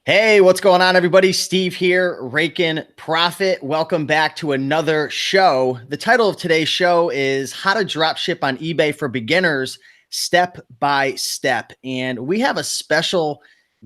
Hey, what's going on, everybody? Steve here, Raiken Profit. Welcome back to another show. The title of today's show is How to Dropship on eBay for Beginners, Step by Step. And we have a special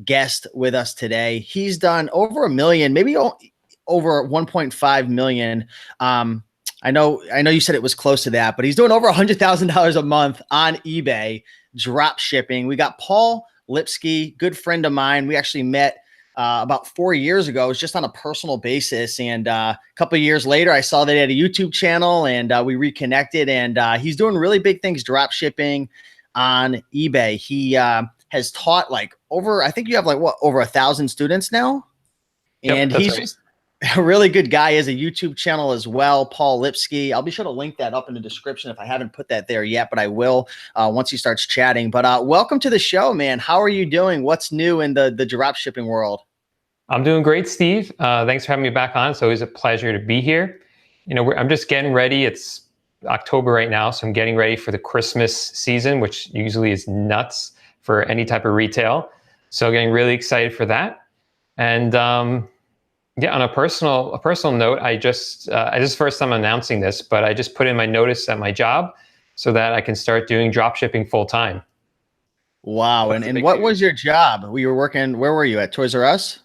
guest with us today. He's done over a million, maybe over 1.5 million. I know you said it was close to that, but he's doing over $100,000 a month on eBay drop shipping. We got Paul Lipsky, good friend of mine. We actually met about 4 years ago. It was just on a personal basis. And a couple of years later, I saw that he had a YouTube channel and we reconnected, and he's doing really big things drop shipping on eBay. He has taught I think you have over 1,000 students now. And Yep, he's right. just a really good guy. He has a YouTube channel as well, Paul Lipsky. I'll be sure to link that up in the description if I haven't put that there yet, but I will once he starts chatting. But welcome to the show, man. How are you doing? What's new in the drop shipping world? I'm doing great, Steve. Thanks for having me back on. It's always a pleasure to be here. I'm just getting ready. It's October right now, so I'm getting ready for the Christmas season, which usually is nuts for any type of retail. So getting really excited for that. And yeah, on a personal note, I just this is the first time I'm announcing this, but I just put in my notice at my job so that I can start doing drop shipping full time. Wow. That's a And big what news. was your job? We were working, where were you at? Toys R Us?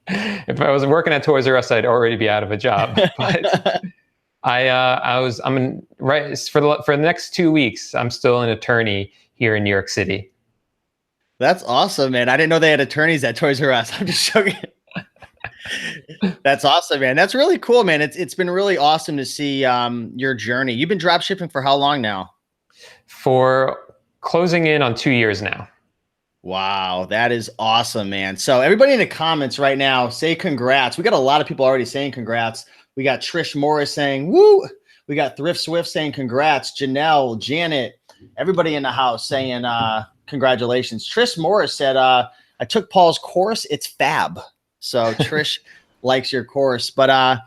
If I was working at Toys R Us, I'd already be out of a job. But right for the next 2 weeks. I'm still an attorney here in New York City. That's awesome, man. I didn't know they had attorneys at Toys R Us. I'm just joking. That's awesome, man. That's really cool, man. It's been really awesome to see your journey. You've been drop shipping for how long now? For closing in on 2 years now. Wow, that is awesome, man. So everybody in the comments right now, say congrats. We got a lot of people already saying congrats. We got Trish Morris saying woo. We got Thrift Swift saying congrats. Janelle, Janet, everybody in the house saying congratulations. Trish Morris said, I took Paul's course. It's fab. So Trish likes your course, but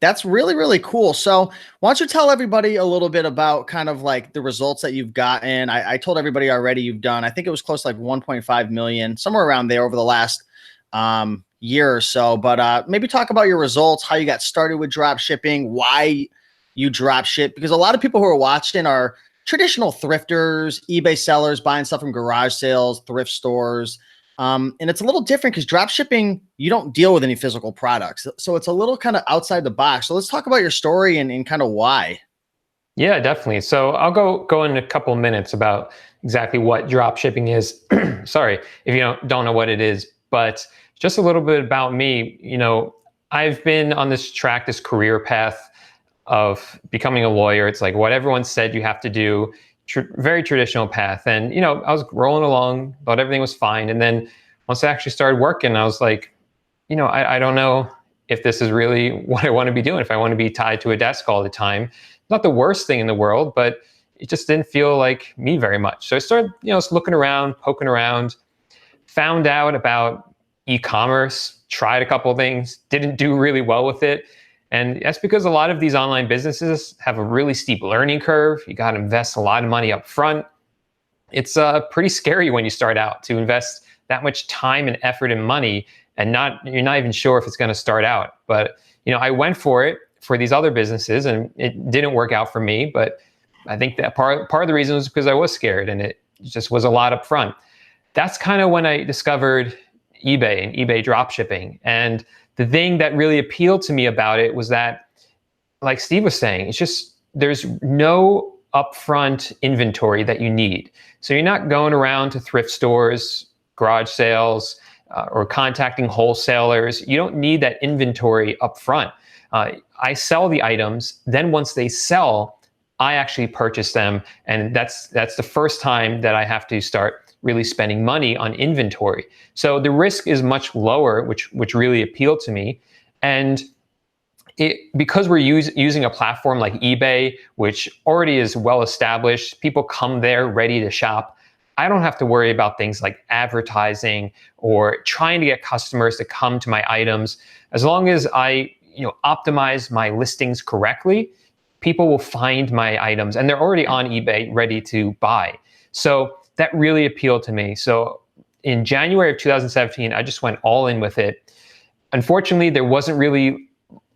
that's really, really cool. So why don't you tell everybody a little bit about kind of like the results that you've gotten? I told everybody already you've done, I think it was close to like 1.5 million, somewhere around there over the last year or so. But maybe talk about your results, how you got started with drop shipping, why you drop ship, because a lot of people who are watching are traditional thrifters, eBay sellers, buying stuff from garage sales, thrift stores. And it's a little different because drop shipping, you don't deal with any physical products. So it's a little kind of outside the box. So let's talk about your story and kind of why. Yeah, definitely. So I'll go in a couple of minutes about exactly what drop shipping is. Sorry if you don't know what it is, but just a little bit about me. I've been on this track, this career path of becoming a lawyer. It's like what everyone said you have to do. Very traditional path. And, I was rolling along, thought everything was fine. And then once I actually started working, I was like, I don't know if this is really what I want to be doing, if I want to be tied to a desk all the time. Not the worst thing in the world, but it just didn't feel like me very much. So I started, looking around, poking around, found out about e-commerce, tried a couple of things, didn't do really well with it. And that's because a lot of these online businesses have a really steep learning curve. You got to invest a lot of money up front. It's pretty scary when you start out to invest that much time and effort and money, and you're not even sure if it's going to start out. But I went for it for these other businesses, and it didn't work out for me. But I think that part of the reason was because I was scared, and it just was a lot up front. That's kind of when I discovered eBay and eBay dropshipping. And the thing that really appealed to me about it was that, like Steve was saying, it's just there's no upfront inventory that you need. So you're not going around to thrift stores, garage sales, or contacting wholesalers. You don't need that inventory upfront. I sell the items. Then once they sell, I actually purchase them. And that's the first time that I have to start really spending money on inventory. So the risk is much lower, which really appealed to me. And because we're using a platform like eBay, which already is well established, people come there ready to shop. I don't have to worry about things like advertising or trying to get customers to come to my items. As long as I optimize my listings correctly, people will find my items and they're already on eBay ready to buy. So that really appealed to me. So in January of 2017, I just went all in with it. Unfortunately, there wasn't really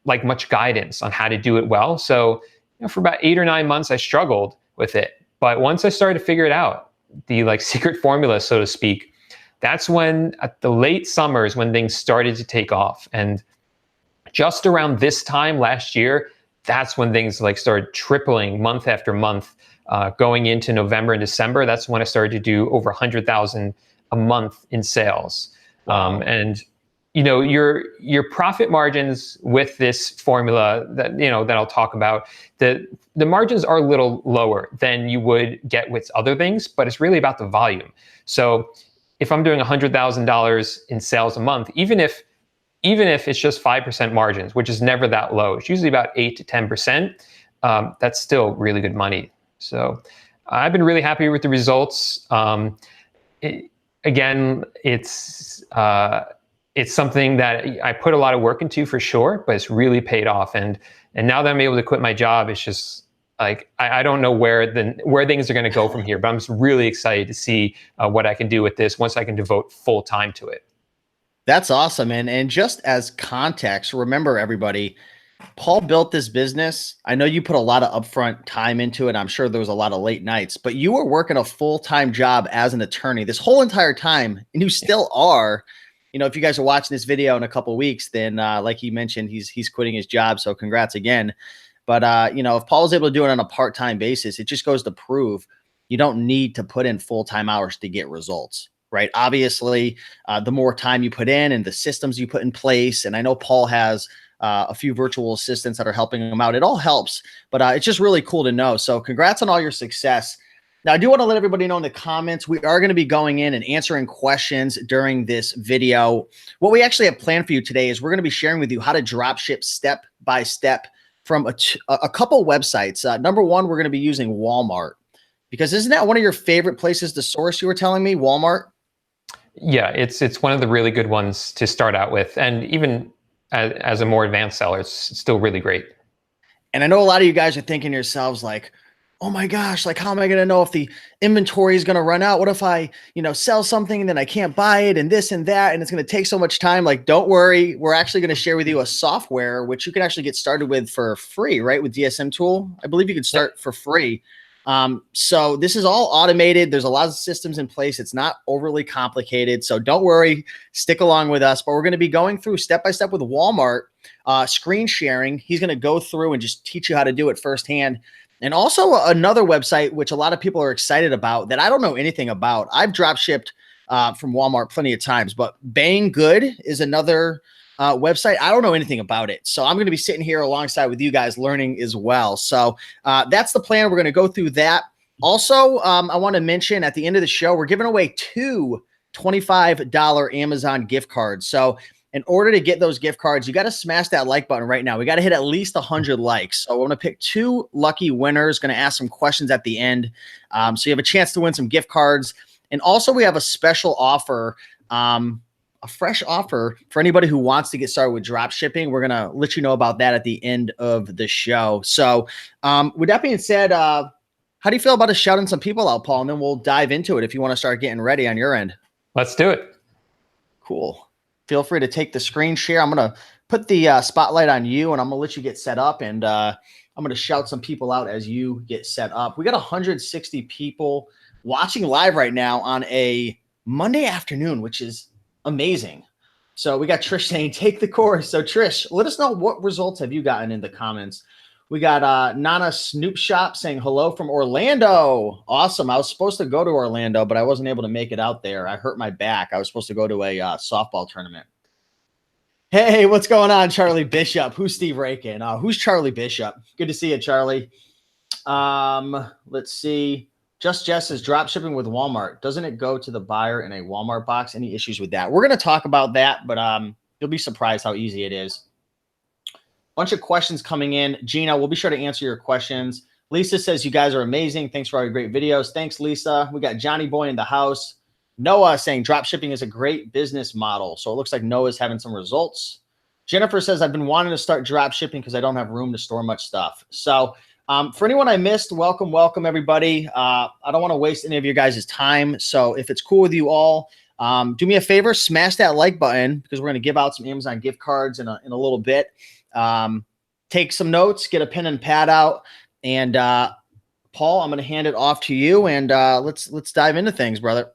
like much guidance on how to do it well. So for about 8 or 9 months, I struggled with it. But once I started to figure it out, the like secret formula, so to speak, that's when at the late summers when things started to take off. And just around this time last year, that's when things like started tripling month after month. Going into November and December, that's when I started to do over 100,000 a month in sales. Wow. And your profit margins with this formula that that I'll talk about, the margins are a little lower than you would get with other things, but it's really about the volume. So if I'm doing $100,000 in sales a month, even if it's just 5% margins, which is never that low, it's usually about 8 to 10%. That's still really good money. So I've been really happy with the results. Again, it's something that I put a lot of work into for sure, but it's really paid off. And now that I'm able to quit my job, it's just like I don't know where things are going to go from here. But I'm just really excited to see what I can do with this once I can devote full time to it. That's awesome. And just as context, remember everybody, Paul built this business. I know you put a lot of upfront time into it. I'm sure there was a lot of late nights, but you were working a full-time job as an attorney this whole entire time, and you still are. If you guys are watching this video in a couple of weeks, then like he mentioned, he's quitting his job. So congrats again. But if Paul was able to do it on a part-time basis, it just goes to prove you don't need to put in full-time hours to get results, right? Obviously, the more time you put in and the systems you put in place, and I know Paul has a few virtual assistants that are helping him out. It all helps, but it's just really cool to know. So congrats on all your success. Now, I do want to let everybody know in the comments, we are going to be going in and answering questions during this video. What we actually have planned for you today is we're going to be sharing with you how to drop ship step by step from a couple websites. Number one, we're going to be using Walmart, because isn't that one of your favorite places to source? You were telling me Walmart. Yeah, it's one of the really good ones to start out with, and even as a more advanced seller, it's still really great. And I know a lot of you guys are thinking to yourselves like, oh my gosh, like how am I going to know if the inventory is going to run out? What if I, sell something and then I can't buy it and this and that, and it's going to take so much time? Like, don't worry. We're actually going to share with you a software, which you can actually get started with for free, right? With DSM tool. I believe you can start for free. So this is all automated. There's a lot of systems in place. It's not overly complicated. So don't worry, stick along with us, but we're going to be going through step by step with Walmart, screen sharing. He's going to go through and just teach you how to do it firsthand. And also another website, which a lot of people are excited about that I don't know anything about. I've drop shipped from Walmart plenty of times, but Banggood is another website. I don't know anything about it. So I'm going to be sitting here alongside with you guys learning as well. So that's the plan. We're going to go through that. Also, I want to mention at the end of the show, we're giving away 2 $25 Amazon gift cards. So in order to get those gift cards, you got to smash that like button right now. We got to hit at least 100 likes. So we're going to pick 2 lucky winners, going to ask some questions at the end. So you have a chance to win some gift cards. And also we have a special offer, a fresh offer for anybody who wants to get started with drop shipping. We're going to let you know about that at the end of the show. So with that being said, how do you feel about us shouting some people out, Paul? And then we'll dive into it if you want to start getting ready on your end. Let's do it. Cool. Feel free to take the screen share. I'm going to put the spotlight on you, and I'm going to let you get set up. And I'm going to shout some people out as you get set up. We got 160 people watching live right now on a Monday afternoon, which is amazing. So we got Trish saying, take the course. So Trish, let us know what results have you gotten in the comments. We got Nana Snoop Shop saying hello from Orlando. Awesome. I was supposed to go to Orlando, but I wasn't able to make it out there. I hurt my back. I was supposed to go to a softball tournament. Hey, what's going on, Charlie Bishop? Who's Steve Raiken? Who's Charlie Bishop? Good to see you, Charlie. Let's see. Just Jess is drop shipping with Walmart. Doesn't it go to the buyer in a Walmart box? Any issues with that? We're going to talk about that, but you'll be surprised how easy it is. Bunch of questions coming in. Gina, we'll be sure to answer your questions. Lisa says, you guys are amazing. Thanks for all your great videos. Thanks, Lisa. We got Johnny Boy in the house. Noah saying drop shipping is a great business model. So it looks like Noah's having some results. Jennifer says, I've been wanting to start drop shipping because I don't have room to store much stuff. So for anyone I missed, welcome, everybody. I don't want to waste any of your guys' time. So if it's cool with you all, Do me a favor, smash that like button because we're going to give out some Amazon gift cards in a little bit. Take some notes, get a pen and pad out, and Paul, I'm going to hand it off to you, and let's dive into things, brother.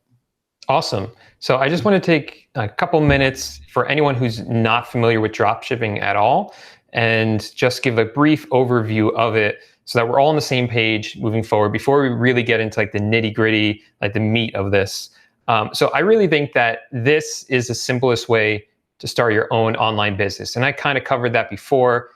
Awesome. So I just want to take a couple minutes for anyone who's not familiar with dropshipping at all, and just give a brief overview of it so that we're all on the same page moving forward before we really get into like the nitty gritty, like the meat of this. So I really think that this is the simplest way to start your own online business. And I kind of covered that before,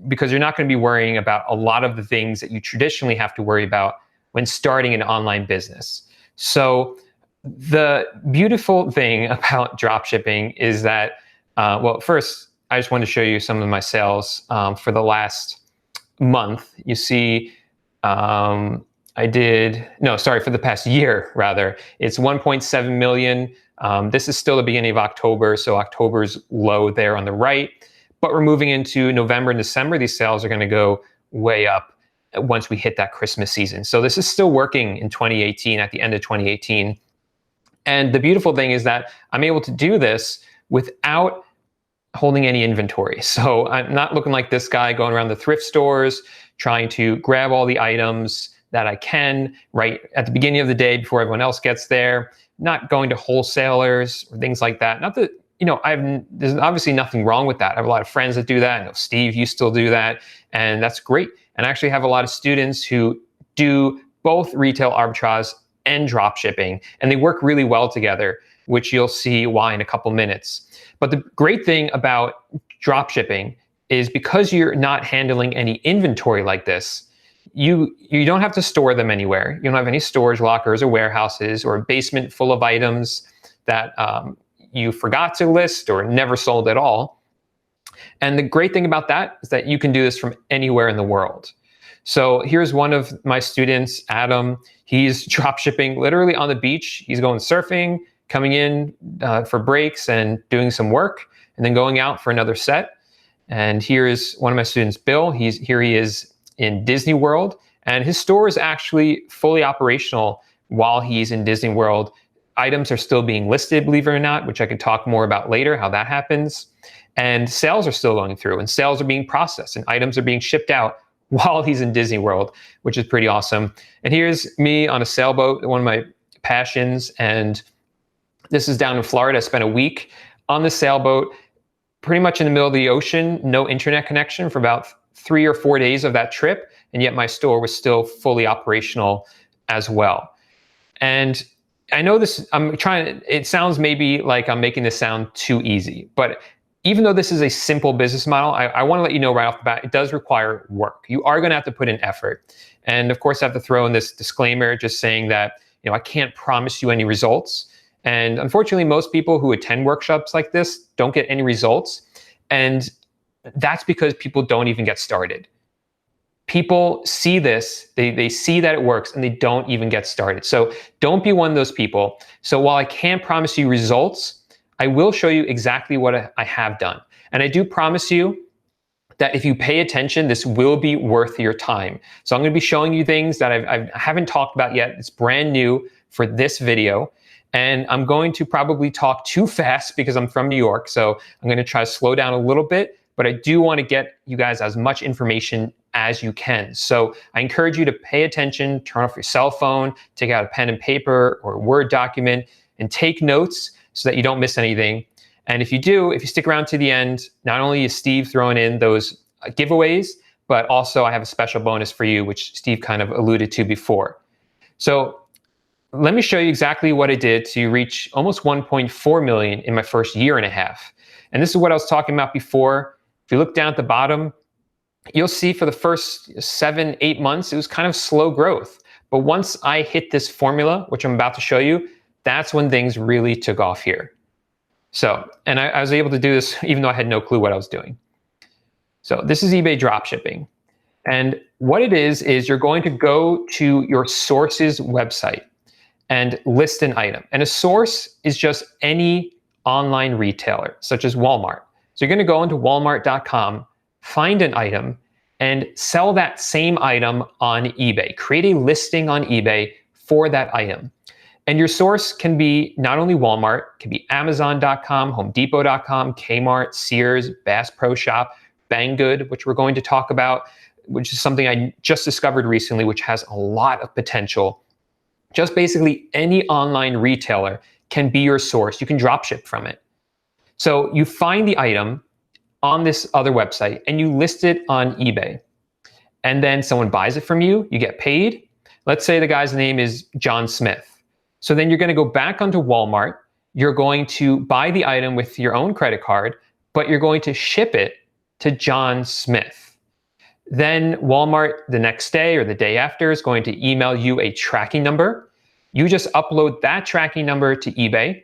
because you're not going to be worrying about a lot of the things that you traditionally have to worry about when starting an online business. So the beautiful thing about dropshipping is that, well, first, I just want to show you some of my sales for the last month. You see, for the past year, rather. It's 1.7 million. This is still the beginning of October, so October's low there on the right. But we're moving into November and December. These sales are going to go way up once we hit that Christmas season. So this is still working in 2018, at the end of 2018. And the beautiful thing is that I'm able to do this without holding any inventory. So I'm not looking like this guy going around the thrift stores, trying to grab all the items that I can right at the beginning of the day before everyone else gets there, not going to wholesalers or things like that. Not that, there's obviously nothing wrong with that. I have a lot of friends that do that. I know Steve, you still do that, and that's great. And I actually have a lot of students who do both retail arbitrage and drop shipping, and they work really well together, which you'll see why in a couple minutes. But the great thing about drop shipping is because you're not handling any inventory like this, you don't have to store them anywhere. You don't have any storage lockers or warehouses or a basement full of items that you forgot to list or never sold at all. And the great thing about that is that you can do this from anywhere in the world. So here's one of my students, Adam. He's drop shipping literally on the beach. He's going surfing, coming in for breaks and doing some work, and then going out for another set. And here's one of my students, Bill. He is in Disney World, and his store is actually fully operational while he's in Disney World. Items are still being listed, believe it or not, which I can talk more about later, how that happens. And sales are still going through, and sales are being processed, and items are being shipped out while he's in Disney World, which is pretty awesome. And here's me on a sailboat, one of my passions. And this is down in Florida. I spent a week on the sailboat, pretty much in the middle of the ocean, no internet connection for about 3 or 4 days of that trip. And yet my store was still fully operational as well. And I know this, it sounds maybe like I'm making this sound too easy, but even though this is a simple business model, I want to let you know right off the bat, it does require work. You are going to have to put in effort. And of course, I have to throw in this disclaimer just saying that, I can't promise you any results. And unfortunately, most people who attend workshops like this don't get any results. And that's because people don't even get started. People see this, they see that it works, and they don't even get started. So don't be one of those people. So while I can't promise you results, I will show you exactly what I have done. And I do promise you that if you pay attention, this will be worth your time. So I'm going to be showing you things that I haven't talked about yet. It's brand new for this video. And I'm going to probably talk too fast because I'm from New York. So I'm going to try to slow down a little bit, but I do want to get you guys as much information as you can. So I encourage you to pay attention, turn off your cell phone, take out a pen and paper or a Word document, and take notes so that you don't miss anything. And if you stick around to the end, not only is Steve throwing in those giveaways, but also I have a special bonus for you, which Steve kind of alluded to before. So let me show you exactly what I did to reach almost 1.4 million in my first year and a half. And this is what I was talking about before. If you look down at the bottom, you'll see for the first 7-8 months, it was kind of slow growth. But once I hit this formula, which I'm about to show you, that's when things really took off here. So, and I was able to do this even though I had no clue what I was doing. So this is eBay dropshipping. And what it is you're going to go to your source's website and list an item. And a source is just any online retailer, such as Walmart. So you're going to go into walmart.com, find an item, and sell that same item on eBay. Create a listing on eBay for that item. And your source can be not only Walmart, it can be Amazon.com, HomeDepot.com, Kmart, Sears, Bass Pro Shop, Banggood, which we're going to talk about, which is something I just discovered recently, which has a lot of potential. Just basically any online retailer can be your source. You can drop ship from it. So you find the item on this other website and you list it on eBay. And then someone buys it from you, you get paid. Let's say the guy's name is John Smith. So then you're going to go back onto Walmart. You're going to buy the item with your own credit card, but you're going to ship it to John Smith. Then Walmart the next day or the day after is going to email you a tracking number. You just upload that tracking number to eBay.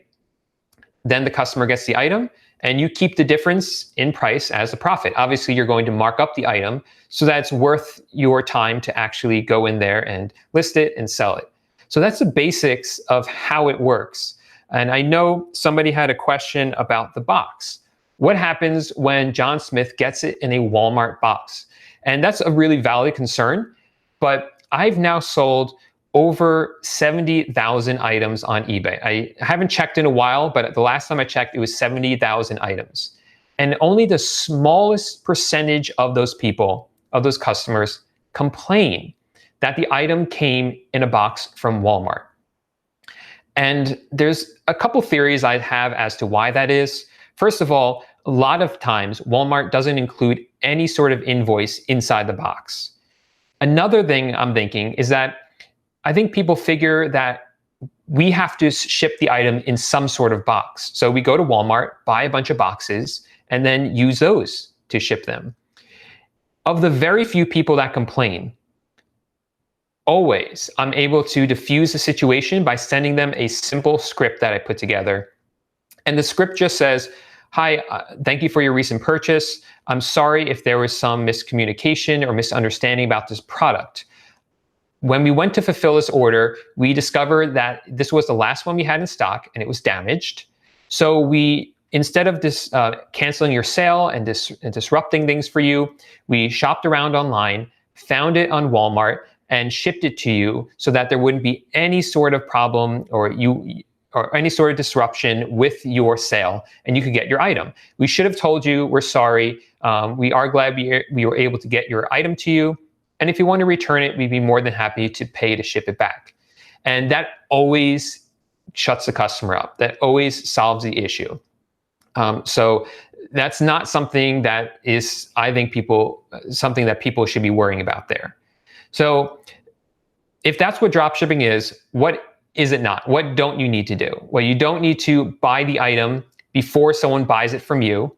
Then the customer gets the item and you keep the difference in price as a profit. Obviously, you're going to mark up the item so that it's worth your time to actually go in there and list it and sell it. So that's the basics of how it works. And I know somebody had a question about the box. What happens when John Smith gets it in a Walmart box? And that's a really valid concern, but I've now sold over 70,000 items on eBay. I haven't checked in a while, but the last time I checked, it was 70,000 items. And only the smallest percentage of those people, of those customers, complain that the item came in a box from Walmart. And there's a couple theories I have as to why that is. First of all, a lot of times Walmart doesn't include any sort of invoice inside the box. Another thing I'm thinking is that I think people figure that we have to ship the item in some sort of box. So we go to Walmart, buy a bunch of boxes, and then use those to ship them. Of the very few people that complain, always I'm able to diffuse the situation by sending them a simple script that I put together. And the script just says, "Hi, thank you for your recent purchase. I'm sorry if there was some miscommunication or misunderstanding about this product. When we went to fulfill this order, we discovered that this was the last one we had in stock and it was damaged. So we, instead of canceling your sale and disrupting things for you, we shopped around online, found it on Walmart, and shipped it to you so that there wouldn't be any sort of problem or any sort of disruption with your sale, and you could get your item. We should have told you, we're sorry. We are glad we were able to get your item to you. And if you want to return it, we'd be more than happy to pay to ship it back." And that always shuts the customer up. That always solves the issue. So that's not something that is, I think, something that people should be worrying about there. So if that's what dropshipping is, what is it not? What don't you need to do? Well, you don't need to buy the item before someone buys it from you.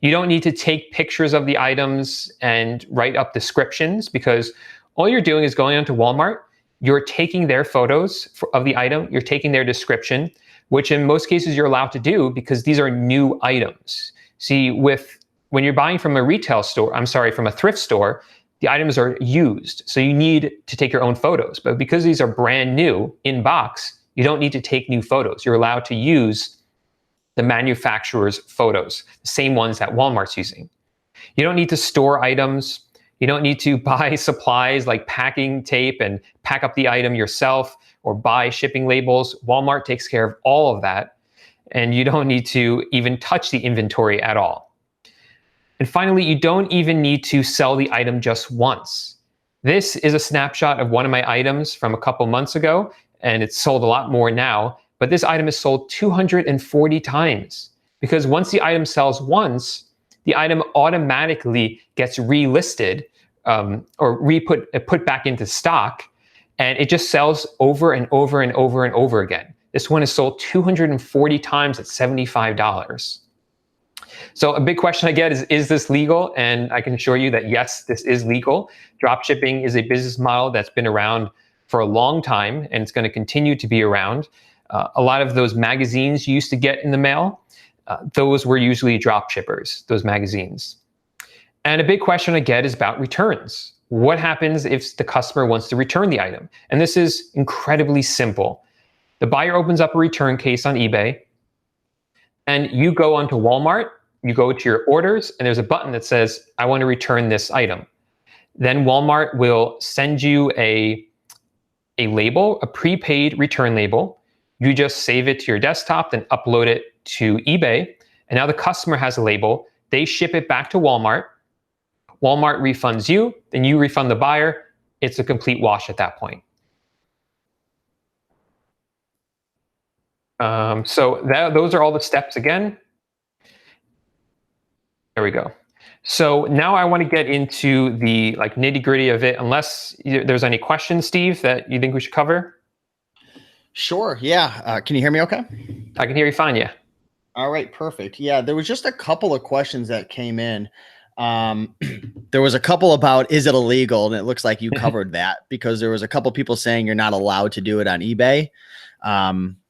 You don't need to take pictures of the items and write up descriptions, because all you're doing is going onto Walmart, you're taking their photos of the item, you're taking their description, which in most cases you're allowed to do because these are new items. See, when you're buying from from a thrift store, the items are used. So you need to take your own photos. But because these are brand new in box, you don't need to take new photos. You're allowed to use the manufacturer's photos, the same ones that Walmart's using. You don't need to store items. You don't need to buy supplies like packing tape and pack up the item yourself or buy shipping labels. Walmart takes care of all of that. And you don't need to even touch the inventory at all. And finally, you don't even need to sell the item just once. This is a snapshot of one of my items from a couple months ago, and it's sold a lot more now. But this item is sold 240 times, because once the item sells once, the item automatically gets relisted or put back into stock, and it just sells over and over and over and over again. This one is sold 240 times at $75. So a big question I get is this legal? And I can assure you that yes, this is legal. Dropshipping is a business model that's been around for a long time, and it's going to continue to be around. A lot of those magazines you used to get in the mail, those were usually drop shippers, those magazines. And a big question I get is about returns. What happens if the customer wants to return the item? And this is incredibly simple. The buyer opens up a return case on eBay, and you go onto Walmart, you go to your orders, and there's a button that says, "I want to return this item." Then Walmart will send you a label, a prepaid return label. You just save it to your desktop, then upload it to eBay. And now the customer has a label. They ship it back to Walmart. Walmart refunds you, then you refund the buyer. It's a complete wash at that point. Those are all the steps again. There we go. So now I want to get into the nitty gritty of it, unless there's any questions, Steve, that you think we should cover. Sure. Yeah. Can you hear me okay? I can hear you fine. Yeah. All right. Perfect. Yeah. There was just a couple of questions that came in. There was a couple about, is it illegal? And it looks like you covered that, because there was a couple people saying you're not allowed to do it on eBay.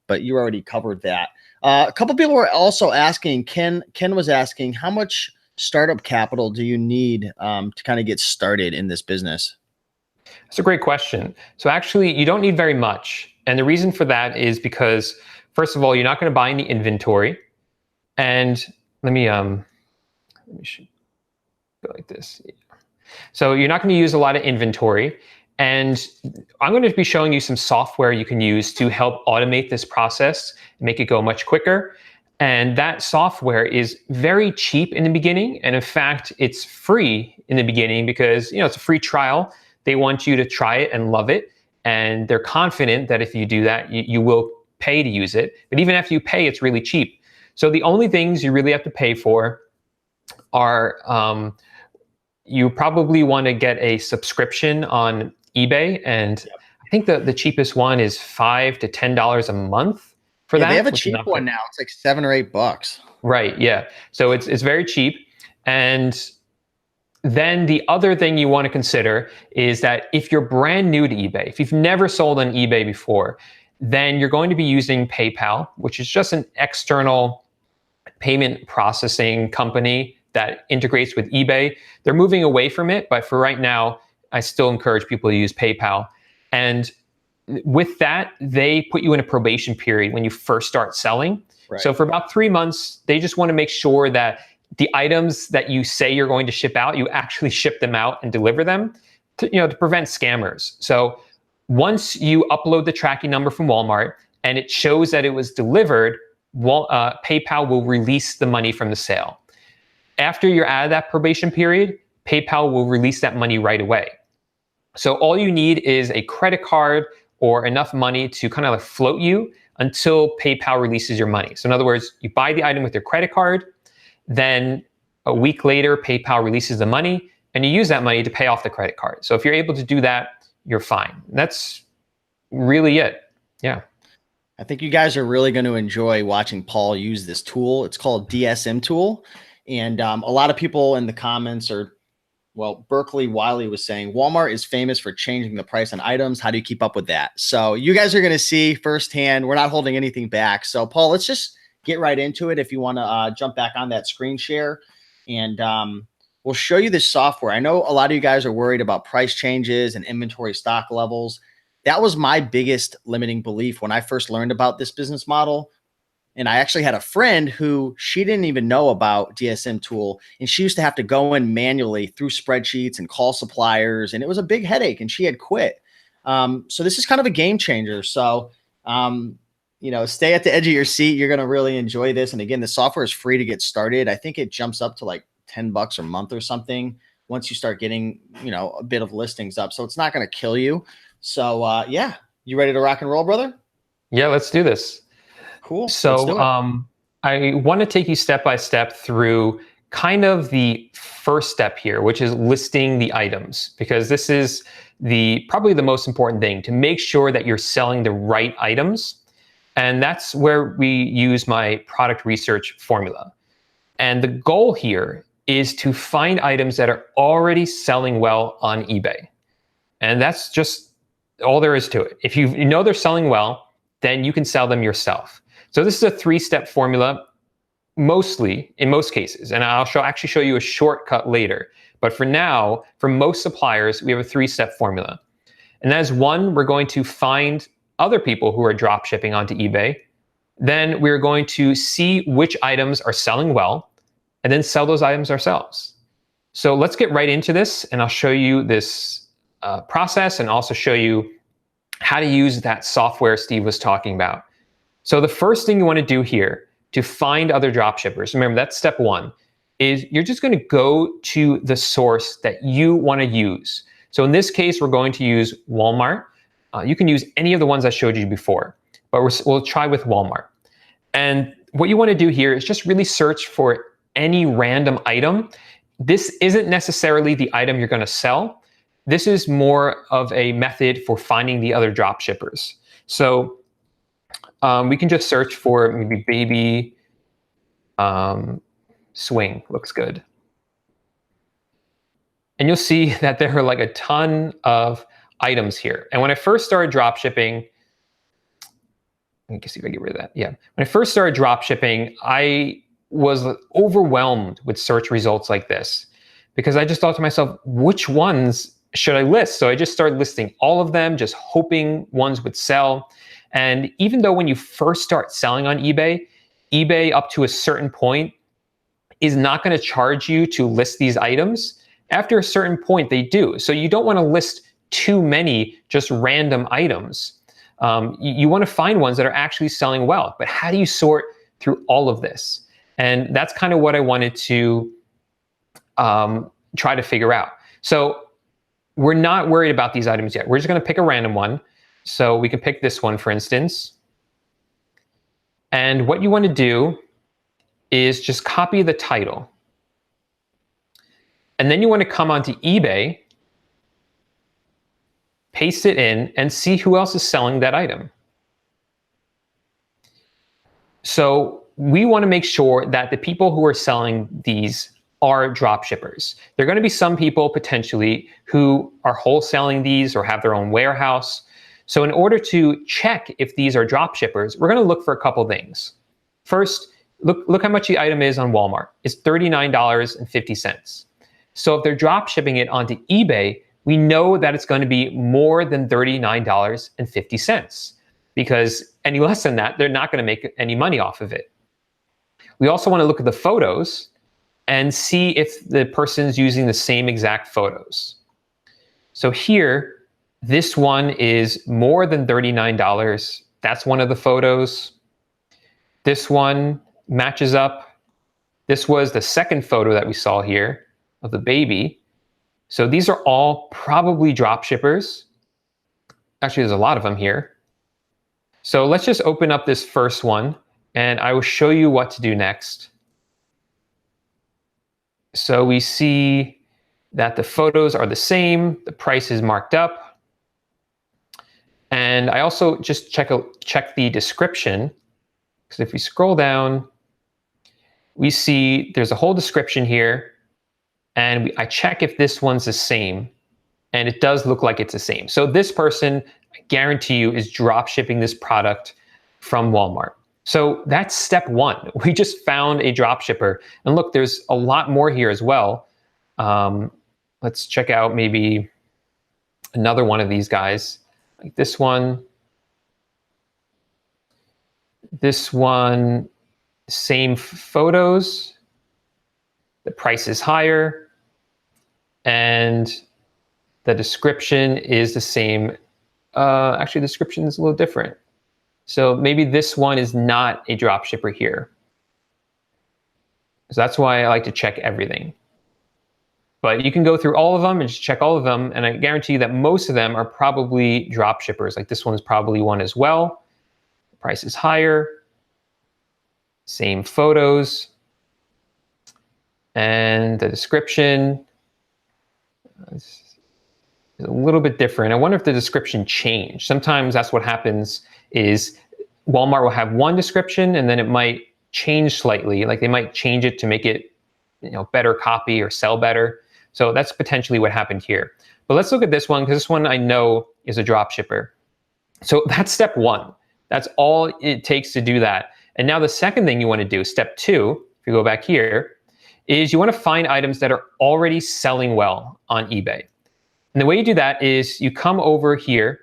But you already covered that. A couple people were also asking, Ken was asking, how much startup capital do you need to kind of get started in this business? That's a great question. So actually, you don't need very much. And the reason for that is because, first of all, you're not going to buy any inventory. And let me go like this. So you're not going to use a lot of inventory. And I'm going to be showing you some software you can use to help automate this process, make it go much quicker. And that software is very cheap in the beginning. And in fact, it's free in the beginning because, it's a free trial. They want you to try it and love it. And they're confident that if you do that, you will pay to use it. But even after you pay, it's really cheap. So the only things you really have to pay for are, you probably want to get a subscription on eBay. And I think the cheapest one is $5 to $10 a month for that. They have a cheap one now. It's like $7 or $8. Right. Yeah. So it's very cheap. And then the other thing you want to consider is that if you're brand new to eBay, if you've never sold on eBay before, then you're going to be using PayPal, which is just an external payment processing company that integrates with eBay. They're moving away from it, but for right now, I still encourage people to use PayPal. And with that, they put you in a probation period when you first start selling. Right. So for about 3 months, they just want to make sure that the items that you say you're going to ship out, you actually ship them out and deliver them to prevent scammers. So once you upload the tracking number from Walmart and it shows that it was delivered, PayPal will release the money from the sale. After you're out of that probation period, PayPal will release that money right away. So all you need is a credit card or enough money to kind of float you until PayPal releases your money. So in other words, you buy the item with your credit card, then a week later, PayPal releases the money, and you use that money to pay off the credit card. So if you're able to do that, you're fine. That's really it. Yeah. I think you guys are really going to enjoy watching Paul use this tool. It's called DSM tool. And a lot of people in the comments Berkeley Wiley was saying, Walmart is famous for changing the price on items. How do you keep up with that? So you guys are going to see firsthand, we're not holding anything back. So Paul, let's just get right into it. If you want to jump back on that screen share, and we'll show you this software. I know a lot of you guys are worried about price changes and inventory stock levels. That was my biggest limiting belief when I first learned about this business model. And I actually had a friend who she didn't even know about DSM tool. And she used to have to go in manually through spreadsheets and call suppliers. And it was a big headache, and she had quit. So this is kind of a game changer. So, stay at the edge of your seat. You're going to really enjoy this. And again, the software is free to get started. I think it jumps up to like $10 a month or something once you start getting, a bit of listings up. So it's not going to kill you. So you ready to rock and roll, brother? Yeah, let's do this. Cool. So I want to take you step by step through kind of the first step here, which is listing the items, because this is probably the most important thing, to make sure that you're selling the right items. And that's where we use my product research formula. And the goal here is to find items that are already selling well on eBay. And that's just all there is to it. If you know they're selling well, then you can sell them yourself. So this is a 3-step formula, mostly in most cases. And I'll actually show you a shortcut later. But for now, for most suppliers, we have a 3-step formula. And that is, 1, we're going to find other people who are drop shipping onto eBay. Then we're going to see which items are selling well, and then sell those items ourselves. So let's get right into this, and I'll show you this process and also show you how to use that software Steve was talking about. So the first thing you want to do here to find other drop shippers, remember that's step one, is you're just going to go to the source that you want to use. So in this case, we're going to use Walmart. You can use any of the ones I showed you before, but we'll try with Walmart. And what you want to do here is just really search for any random item. This isn't necessarily the item you're going to sell. This is more of a method for finding the other drop shippers. So we can just search for maybe baby swing, looks good. And you'll see that there are like a ton of items here. And when I first started drop shipping, let me see if I get rid of that. Yeah. When I first started drop shipping, I was overwhelmed with search results like this because I just thought to myself, which ones should I list? So I just started listing all of them, just hoping ones would sell. And even though when you first start selling on eBay, eBay up to a certain point is not going to charge you to list these items. After a certain point, they do. So you don't want to list too many just random items. You want to find ones that are actually selling well. But how do you sort through all of this? And that's kind of what I wanted to try to figure out. So we're not worried about these items yet. We're just going to pick a random one. So we can pick this one, for instance. And what you want to do is just copy the title. And then you want to come onto eBay, paste it in, and see who else is selling that item. So we want to make sure that the people who are selling these are drop shippers. There are going to be some people potentially who are wholesaling these or have their own warehouse. So in order to check if these are drop shippers, we're going to look for a couple things. First, look how much the item is on Walmart. It's $39.50. So if they're drop shipping it onto eBay, we know that it's going to be more than $39.50 because any less than that, they're not going to make any money off of it. We also want to look at the photos and see if the person's using the same exact photos. So here, this one is more than $39. That's one of the photos. This one matches up. This was the second photo that we saw here of the baby. So these are all probably drop shippers. Actually, there's a lot of them here. So let's just open up this first one and I will show you what to do next. So we see that the photos are the same, the price is marked up. And I also just check the description, because if we scroll down, we see there's a whole description here. And I check if this one's the same, and it does look like it's the same. So this person, I guarantee you, is drop shipping this product from Walmart. So that's step one. We just found a drop shipper. And look, there's a lot more here as well. Let's check out maybe another one of these guys, like this one. This one, same photos. The price is higher, and the description is the same. Actually, the description is a little different. So maybe this one is not a drop shipper here. So that's why I like to check everything. But you can go through all of them and just check all of them, and I guarantee you that most of them are probably drop shippers. Like this one's probably one as well. The price is higher. Same photos. And the description is a little bit different. I wonder if the description changed. Sometimes that's what happens is Walmart will have one description and then it might change slightly. Like they might change it to make it, better copy or sell better. So that's potentially what happened here. But let's look at this one because this one I know is a drop shipper. So that's step one. That's all it takes to do that. And now the second thing you want to do, step two, if you go back here, is you want to find items that are already selling well on eBay. And the way you do that is you come over here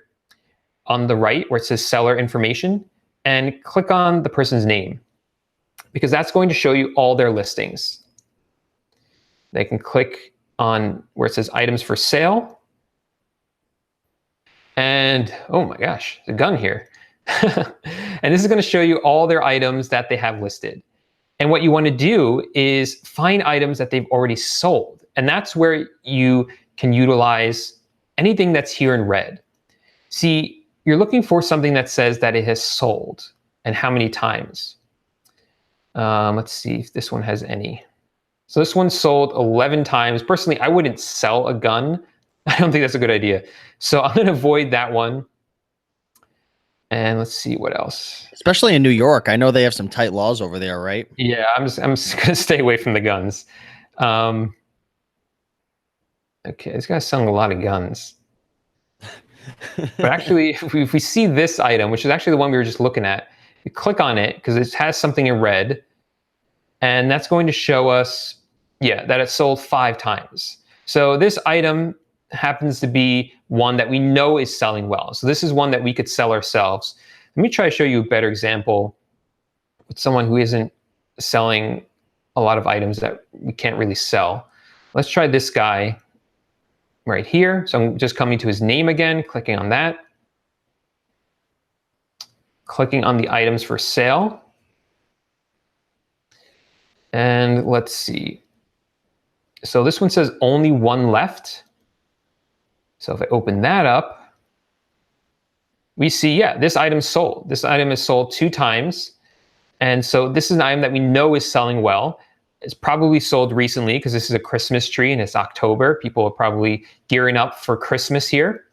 on the right where it says seller information and click on the person's name because that's going to show you all their listings. They can click on where it says items for sale. And oh my gosh, the gun here. And this is going to show you all their items that they have listed. And what you want to do is find items that they've already sold. And that's where you can utilize anything that's here in red. See, you're looking for something that says that it has sold and how many times. Let's see if this one has any. So this one sold 11 times. Personally, I wouldn't sell a gun. I don't think that's a good idea. So I'm going to avoid that one. And let's see what else. Especially in New York. I know they have some tight laws over there, right? Yeah, I'm just going to stay away from the guns. Okay, this guy's selling a lot of guns. But actually, if we see this item, which is actually the one we were just looking at, you click on it because it has something in red. And that's going to show us, yeah, that it sold 5 times. So this item happens to be one that we know is selling well. So this is one that we could sell ourselves. Let me try to show you a better example with someone who isn't selling a lot of items that we can't really sell. Let's try this guy right here. So I'm just coming to his name again, clicking on that. Clicking on the items for sale. And let's see. So this one says only 1 left. So if I open that up, we see, yeah, this item sold. This item is sold 2 times. And so this is an item that we know is selling well. It's probably sold recently because this is a Christmas tree and it's October. People are probably gearing up for Christmas here.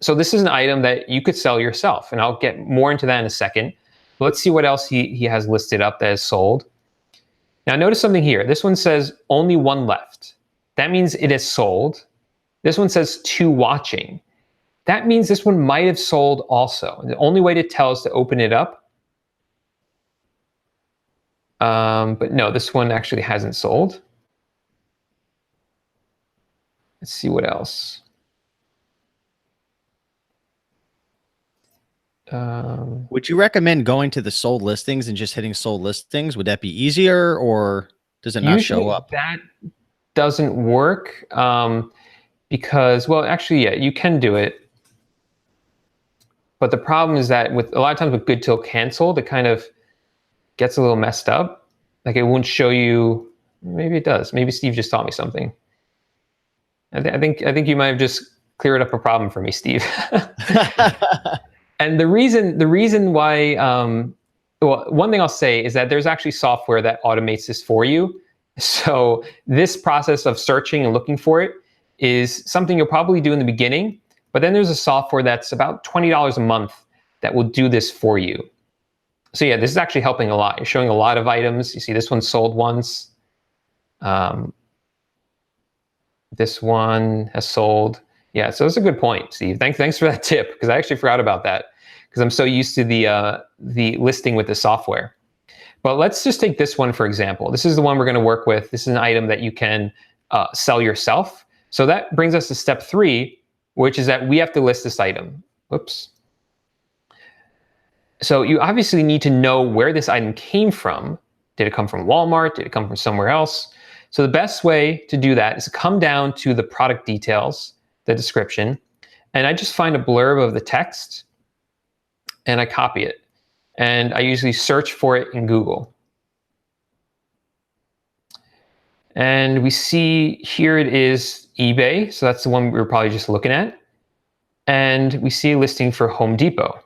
So this is an item that you could sell yourself. And I'll get more into that in a second. But let's see what else he has listed up that is sold. Now notice something here. This one says only 1 left. That means it is sold. This one says 2 watching. That means this one might have sold also. The only way to tell is to open it up. But no, this one actually hasn't sold. Let's see what else. Would you recommend going to the sold listings and just hitting sold listings? Would that be easier, or does it not show up? That doesn't work because, well, actually, yeah, you can do it. But the problem is that with a lot of times with good till canceled, it kind of gets a little messed up. Like it won't show you. Maybe it does. Maybe Steve just taught me something. I think you might have just cleared up a problem for me, Steve. And the reason why, well, one thing I'll say is that there's actually software that automates this for you. So this process of searching and looking for it is something you'll probably do in the beginning, but then there's a software that's about $20 a month that will do this for you. So yeah, this is actually helping a lot. You're showing a lot of items. You see this one sold once. This one has sold. Yeah, so that's a good point, Steve. Thanks for that tip, because I actually forgot about that because I'm so used to the listing with the software. But let's just take this one for example. This is the one we're going to work with. This is an item that you can sell yourself. So that brings us to step 3, which is that we have to list this item. Whoops. So you obviously need to know where this item came from. Did it come from Walmart? Did it come from somewhere else? So the best way to do that is to come down to the product details, the description, and I just find a blurb of the text and I copy it. And I usually search for it in Google. And we see here it is eBay. So that's the one we were probably just looking at. And we see a listing for Home Depot.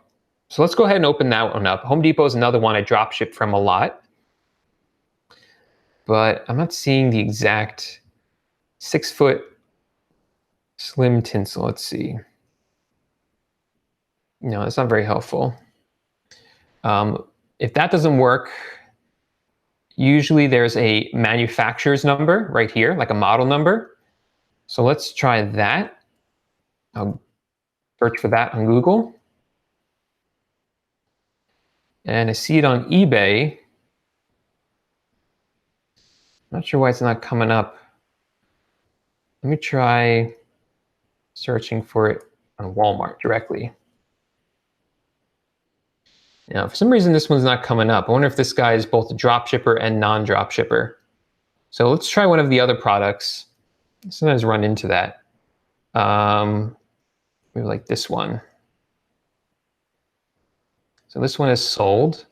So let's go ahead and open that one up. Home Depot is another one I drop ship from a lot. But I'm not seeing the exact 6-foot slim tinsel. Let's see. No, that's not very helpful. If that doesn't work, usually there's a manufacturer's number right here, like a model number. So let's try that. I'll search for that on Google. And I see it on eBay. Not sure why it's not coming up. Let me try searching for it on Walmart directly. Now, for some reason, this one's not coming up. I wonder if this guy is both a drop shipper and non-drop shipper. So let's try one of the other products. Sometimes run into that. Maybe like this one. So this one is sold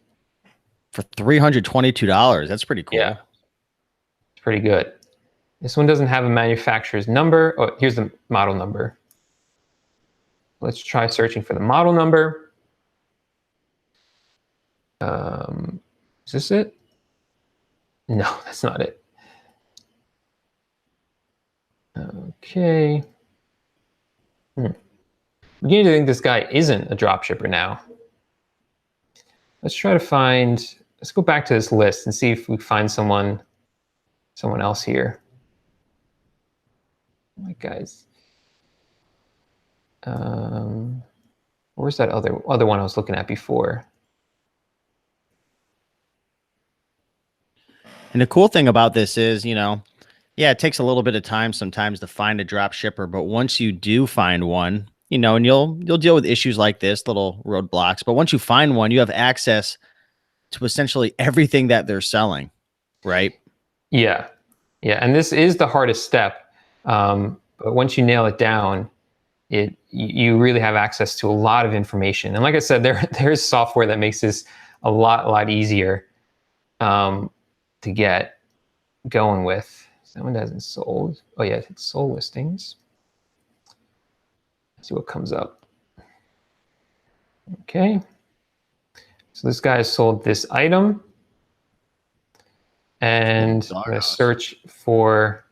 for $322. That's pretty cool. Yeah, it's pretty good. This one doesn't have a manufacturer's number. Oh, here's the model number. Let's try searching for the model number. Is this it? No, that's not it. Okay. I'm beginning to think this guy isn't a dropshipper now. Let's try to find, let's go back to this list and see if we find someone else here. Oh my guys. Where's that other one I was looking at before? And the cool thing about this is, you know, yeah, it takes a little bit of time sometimes to find a drop shipper, but once you do find one, you know, and you'll deal with issues like this, little roadblocks, but once you find one, you have access to essentially everything that they're selling, right? Yeah. Yeah, and this is the hardest step. But once you nail it down, you really have access to a lot of information. And like I said, there's software that makes this a lot easier to get going with. Someone hasn't sold. Oh yeah, it's sold listings. Let's see what comes up. Okay. So this guy has sold this item. And I'm going to search for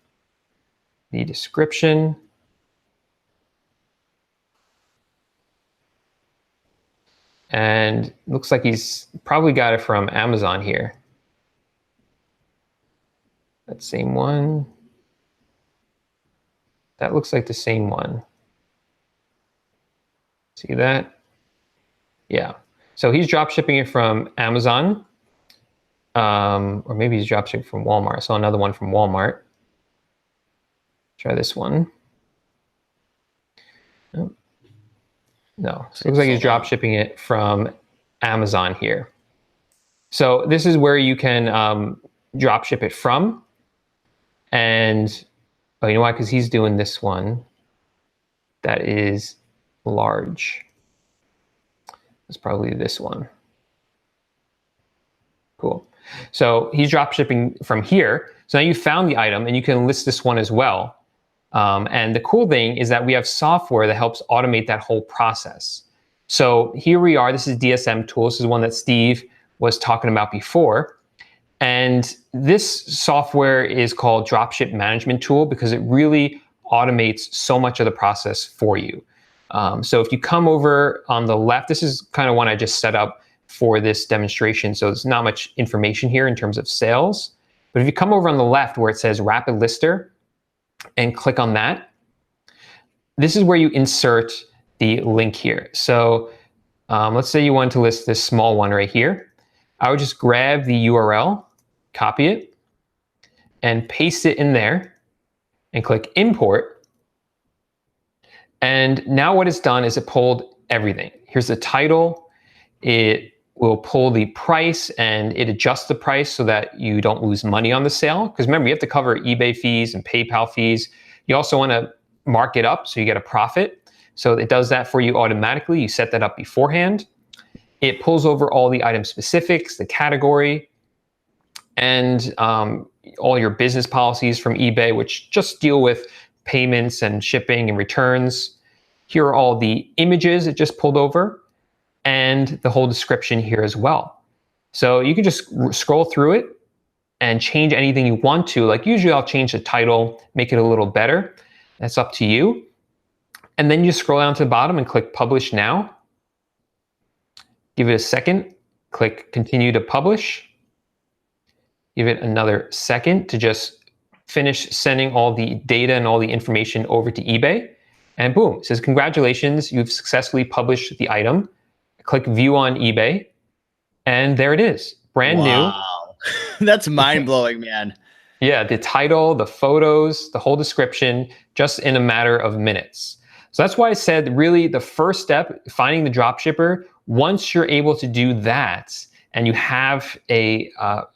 the description. And looks like he's probably got it from Amazon here. That same one. That looks like the same one. See that? Yeah. So he's drop shipping it from Amazon. Or maybe he's drop shipping from Walmart. I saw another one from Walmart. Try this one. Oh. No, so it looks like he's drop shipping it from Amazon here. So this is where you can drop ship it from. And oh, you know why? Because he's doing this one that is large. It's probably this one. Cool. So he's drop shipping from here. So now you found the item and you can list this one as well. And the cool thing is that we have software that helps automate that whole process. So here we are. This is DSM Tools. This is one that Steve was talking about before. And this software is called Dropship Management Tool because it really automates so much of the process for you. So if you come over on the left, this is kind of one I just set up for this demonstration. So there's not much information here in terms of sales. But if you come over on the left where it says Rapid Lister and click on that, this is where you insert the link here. So let's say you want to list this small one right here. I would just grab the URL, copy it, and paste it in there, and click import. And now what it's done is it pulled everything. Here's the title. It will pull the price and it adjusts the price so that you don't lose money on the sale. Because remember, you have to cover eBay fees and PayPal fees. You also want to mark it up so you get a profit. So it does that for you automatically. You set that up beforehand. It pulls over all the item specifics, the category, and all your business policies from eBay, which just deal with payments and shipping and returns. Here are all the images it just pulled over and the whole description here as well. So you can just scroll through it and change anything you want to. Like usually I'll change the title, make it a little better. That's up to you. And then you scroll down to the bottom and click Publish Now. Give it a second, click Continue to Publish. Give it another second to just finish sending all the data and all the information over to eBay. And boom, it says, congratulations, you've successfully published the item. Click View on eBay. And there it is, brand new. That's mind-blowing, man. Yeah, the title, the photos, the whole description, just in a matter of minutes. So that's why I said really the first step, finding the dropshipper, once you're able to do that, and you have a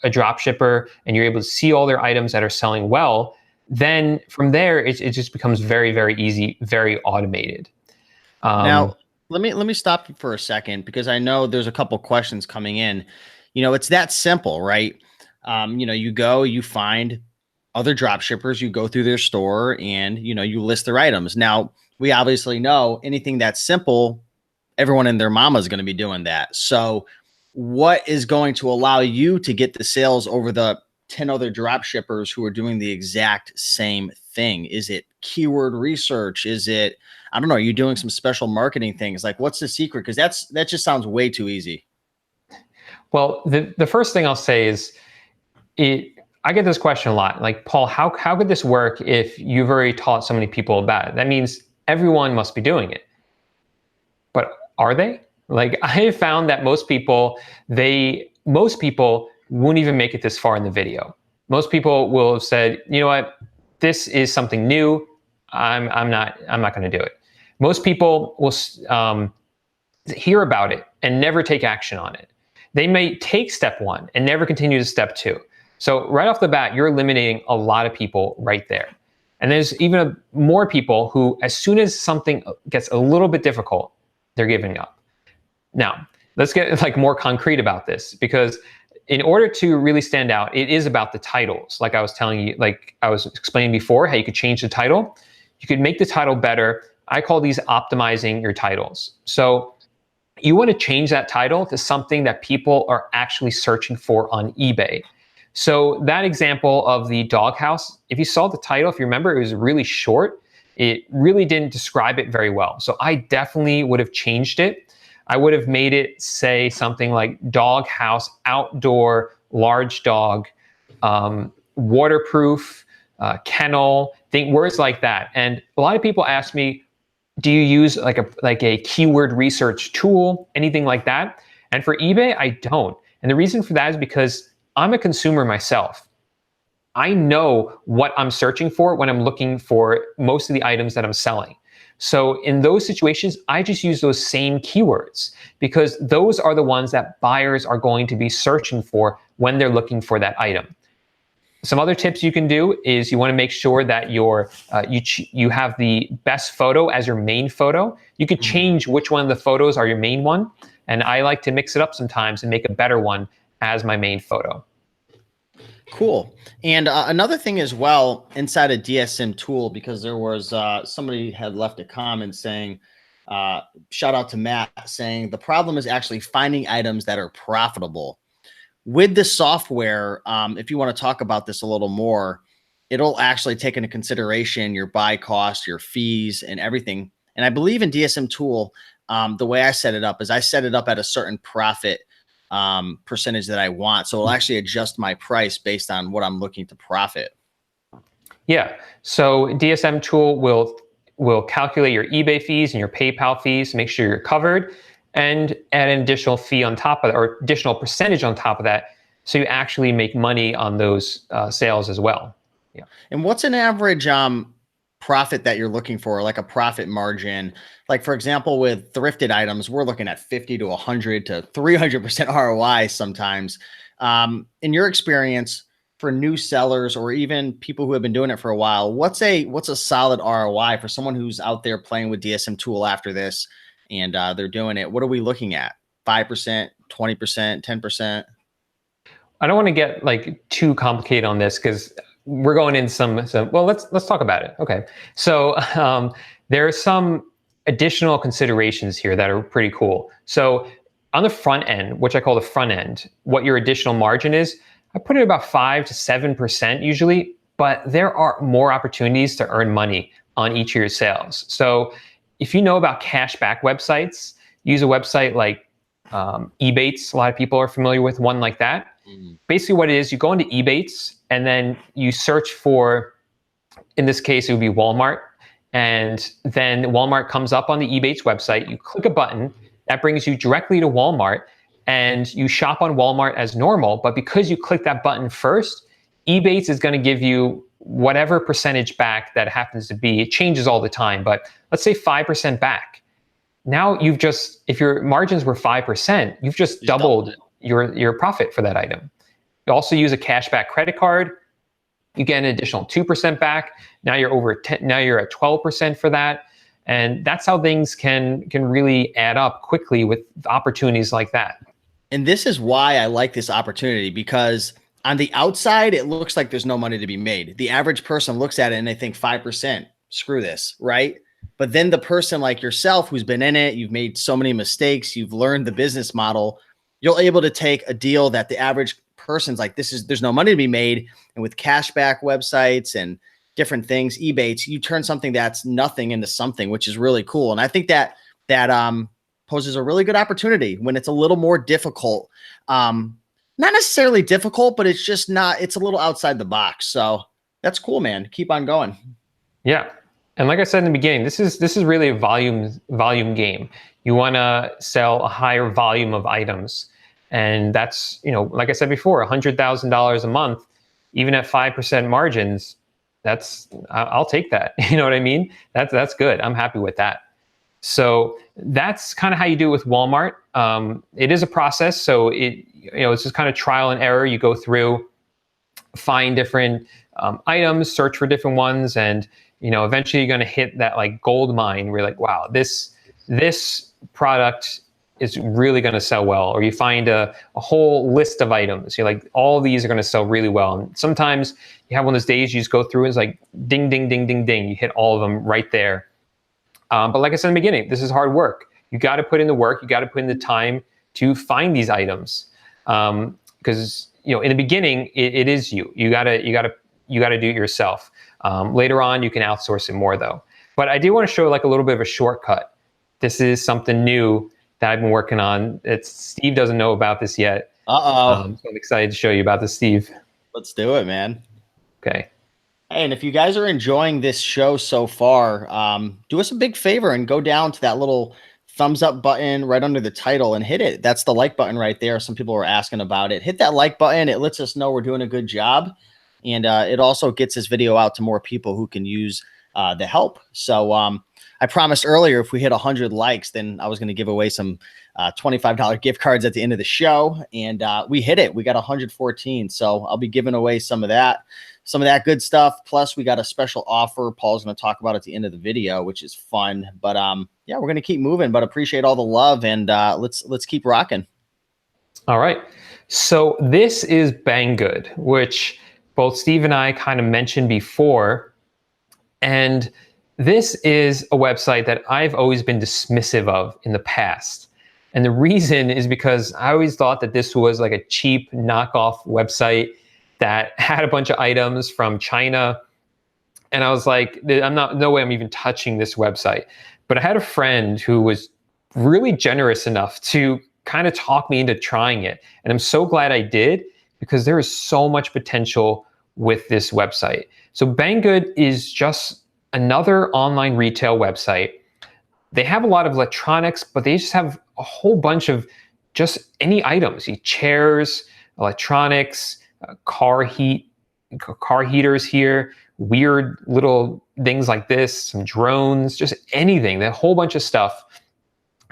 dropshipper and you're able to see all their items that are selling well, then from there, it just becomes very, very easy, very automated. Now, let me stop you for a second because I know there's a couple questions coming in. It's that simple, right? You go, you find other drop shippers, you go through their store and you list their items. Now, we obviously know anything that's simple, everyone and their mama is going to be doing that. So, what is going to allow you to get the sales over the 10 other drop shippers who are doing the exact same thing? Is it keyword research? Is it, I don't know, are you doing some special marketing things? Like, what's the secret? Because that just sounds way too easy. Well, the first thing I'll say is I get this question a lot. Like, Paul, how could this work if you've already taught so many people about it? That means everyone must be doing it. But are they? Like, I have found that most people won't even make it this far in the video. Most people will have said, you know what, this is something new. I'm not going to do it. Most people will hear about it and never take action on it. They may take step one and never continue to step two. So right off the bat, you're eliminating a lot of people right there. And there's even more people who, as soon as something gets a little bit difficult, they're giving up. Now, let's get like more concrete about this, because in order to really stand out, it is about the titles. Like I was telling you, like I was explaining before, how you could change the title. You could make the title better. I call these optimizing your titles. So you want to change that title to something that people are actually searching for on eBay. So that example of the doghouse, if you saw the title, if you remember, it was really short. It really didn't describe it very well. So I definitely would have changed it. I would have made it say something like doghouse, outdoor, large dog, waterproof, kennel, words like that. And a lot of people ask me, do you use like a keyword research tool, anything like that? And for eBay, I don't. And the reason for that is because I'm a consumer myself. I know what I'm searching for when I'm looking for most of the items that I'm selling. So in those situations, I just use those same keywords because those are the ones that buyers are going to be searching for when they're looking for that item. Some other tips you can do is you want to make sure that you have the best photo as your main photo. You could change which one of the photos are your main one, and I like to mix it up sometimes and make a better one as my main photo. Cool. And another thing as well inside a DSM tool, because there was somebody had left a comment saying, shout out to Matt, saying the problem is actually finding items that are profitable. With the software, if you want to talk about this a little more, it'll actually take into consideration your buy cost, your fees, and everything. And I believe in DSM tool, the way I set it up is I set it up at a certain profit percentage that I want. So it'll actually adjust my price based on what I'm looking to profit. Yeah. So DSM tool will calculate your eBay fees and your PayPal fees to make sure you're covered, and add an additional fee on top of that, or additional percentage on top of that, so you actually make money on those sales as well. Yeah. And what's an average profit that you're looking for, like a profit margin? Like, for example, with thrifted items, we're looking at 50 to 100 to 300% ROI sometimes. In your experience, for new sellers or even people who have been doing it for a while, what's a solid ROI for someone who's out there playing with DSM tool after this and they're doing it? What are we looking at? 5%, 20%, 10%? I don't want to get like too complicated on this because we're going in some well, let's talk about it. Okay. So there are some additional considerations here that are pretty cool. So on the front end, which I call the front end, what your additional margin is, I put it about 5 to 7% usually, but there are more opportunities to earn money on each of your sales. So if you know about cashback websites, use a website like Ebates. A lot of people are familiar with one like that. Basically what it is, you go into Ebates and then you search for, in this case, it would be Walmart. And then Walmart comes up on the Ebates website. You click a button that brings you directly to Walmart, and you shop on Walmart as normal. But because you click that button first, Ebates is going to give you whatever percentage back that happens to be. It changes all the time, but let's say 5% back. Now if your margins were 5%, you've just doubled your profit for that item. You also use a cashback credit card. You get an additional 2% back. Now you're at 12% for that. And that's how things can really add up quickly with opportunities like that. And this is why I like this opportunity, because on the outside, it looks like there's no money to be made. The average person looks at it and they think 5%, screw this, right? But then the person like yourself who's been in it, you've made so many mistakes, you've learned the business model, you're able to take a deal that the average person's like, there's no money to be made. And with cashback websites and different things, eBay, you turn something that's nothing into something, which is really cool. And I think that poses a really good opportunity when it's a little more difficult. Not necessarily difficult, but it's just not, it's a little outside the box. So that's cool, man. Keep on going. Yeah. And like I said in the beginning, this is really a volume game. You want to sell a higher volume of items. And that's, like I said before, $100,000 a month, even at 5% margins, I'll take that. You know what I mean? That's good. I'm happy with that. So that's kind of how you do it with Walmart. It is a process. So it's just kind of trial and error. You go through, find different items, search for different ones, and eventually you're going to hit that like gold mine where you're like, wow, this product is really going to sell well. Or you find a whole list of items. You're like, all these are going to sell really well. And sometimes you have one of those days you just go through and it's like ding, ding, ding, ding, ding. You hit all of them right there. But like I said in the beginning, this is hard work. You got to put in the work. You got to put in the time to find these items. Because in the beginning, it is you. You gotta do it yourself. Later on, you can outsource it more though. But I do want to show like a little bit of a shortcut. This is something new that I've been working on. Steve doesn't know about this yet. So I'm excited to show you about this, Steve. Let's do it, man. Okay. Hey, and if you guys are enjoying this show so far, do us a big favor and go down to that little thumbs up button right under the title and hit it. That's the like button right there. Some people were asking about it. Hit that like button. It lets us know we're doing a good job. And it also gets this video out to more people who can use the help. So I promised earlier, if we hit 100 likes, then I was going to give away some $25 gift cards at the end of the show. And we hit it. We got 114. So I'll be giving away some of that good stuff. Plus, we got a special offer Paul's going to talk about at the end of the video, which is fun. But yeah, we're going to keep moving, but appreciate all the love. And let's keep rocking. All right. So this is Banggood, which both Steve and I kind of mentioned before. And this is a website that I've always been dismissive of in the past. And the reason is because I always thought that this was like a cheap knockoff website that had a bunch of items from China. And I was like, no way I'm even touching this website. But I had a friend who was really generous enough to kind of talk me into trying it. And I'm so glad I did, because there is so much potential with this website. So Banggood is just another online retail website. They have a lot of electronics, but they just have a whole bunch of just any items, chairs, electronics, car heaters here, weird little things like this, some drones, just anything, a whole bunch of stuff.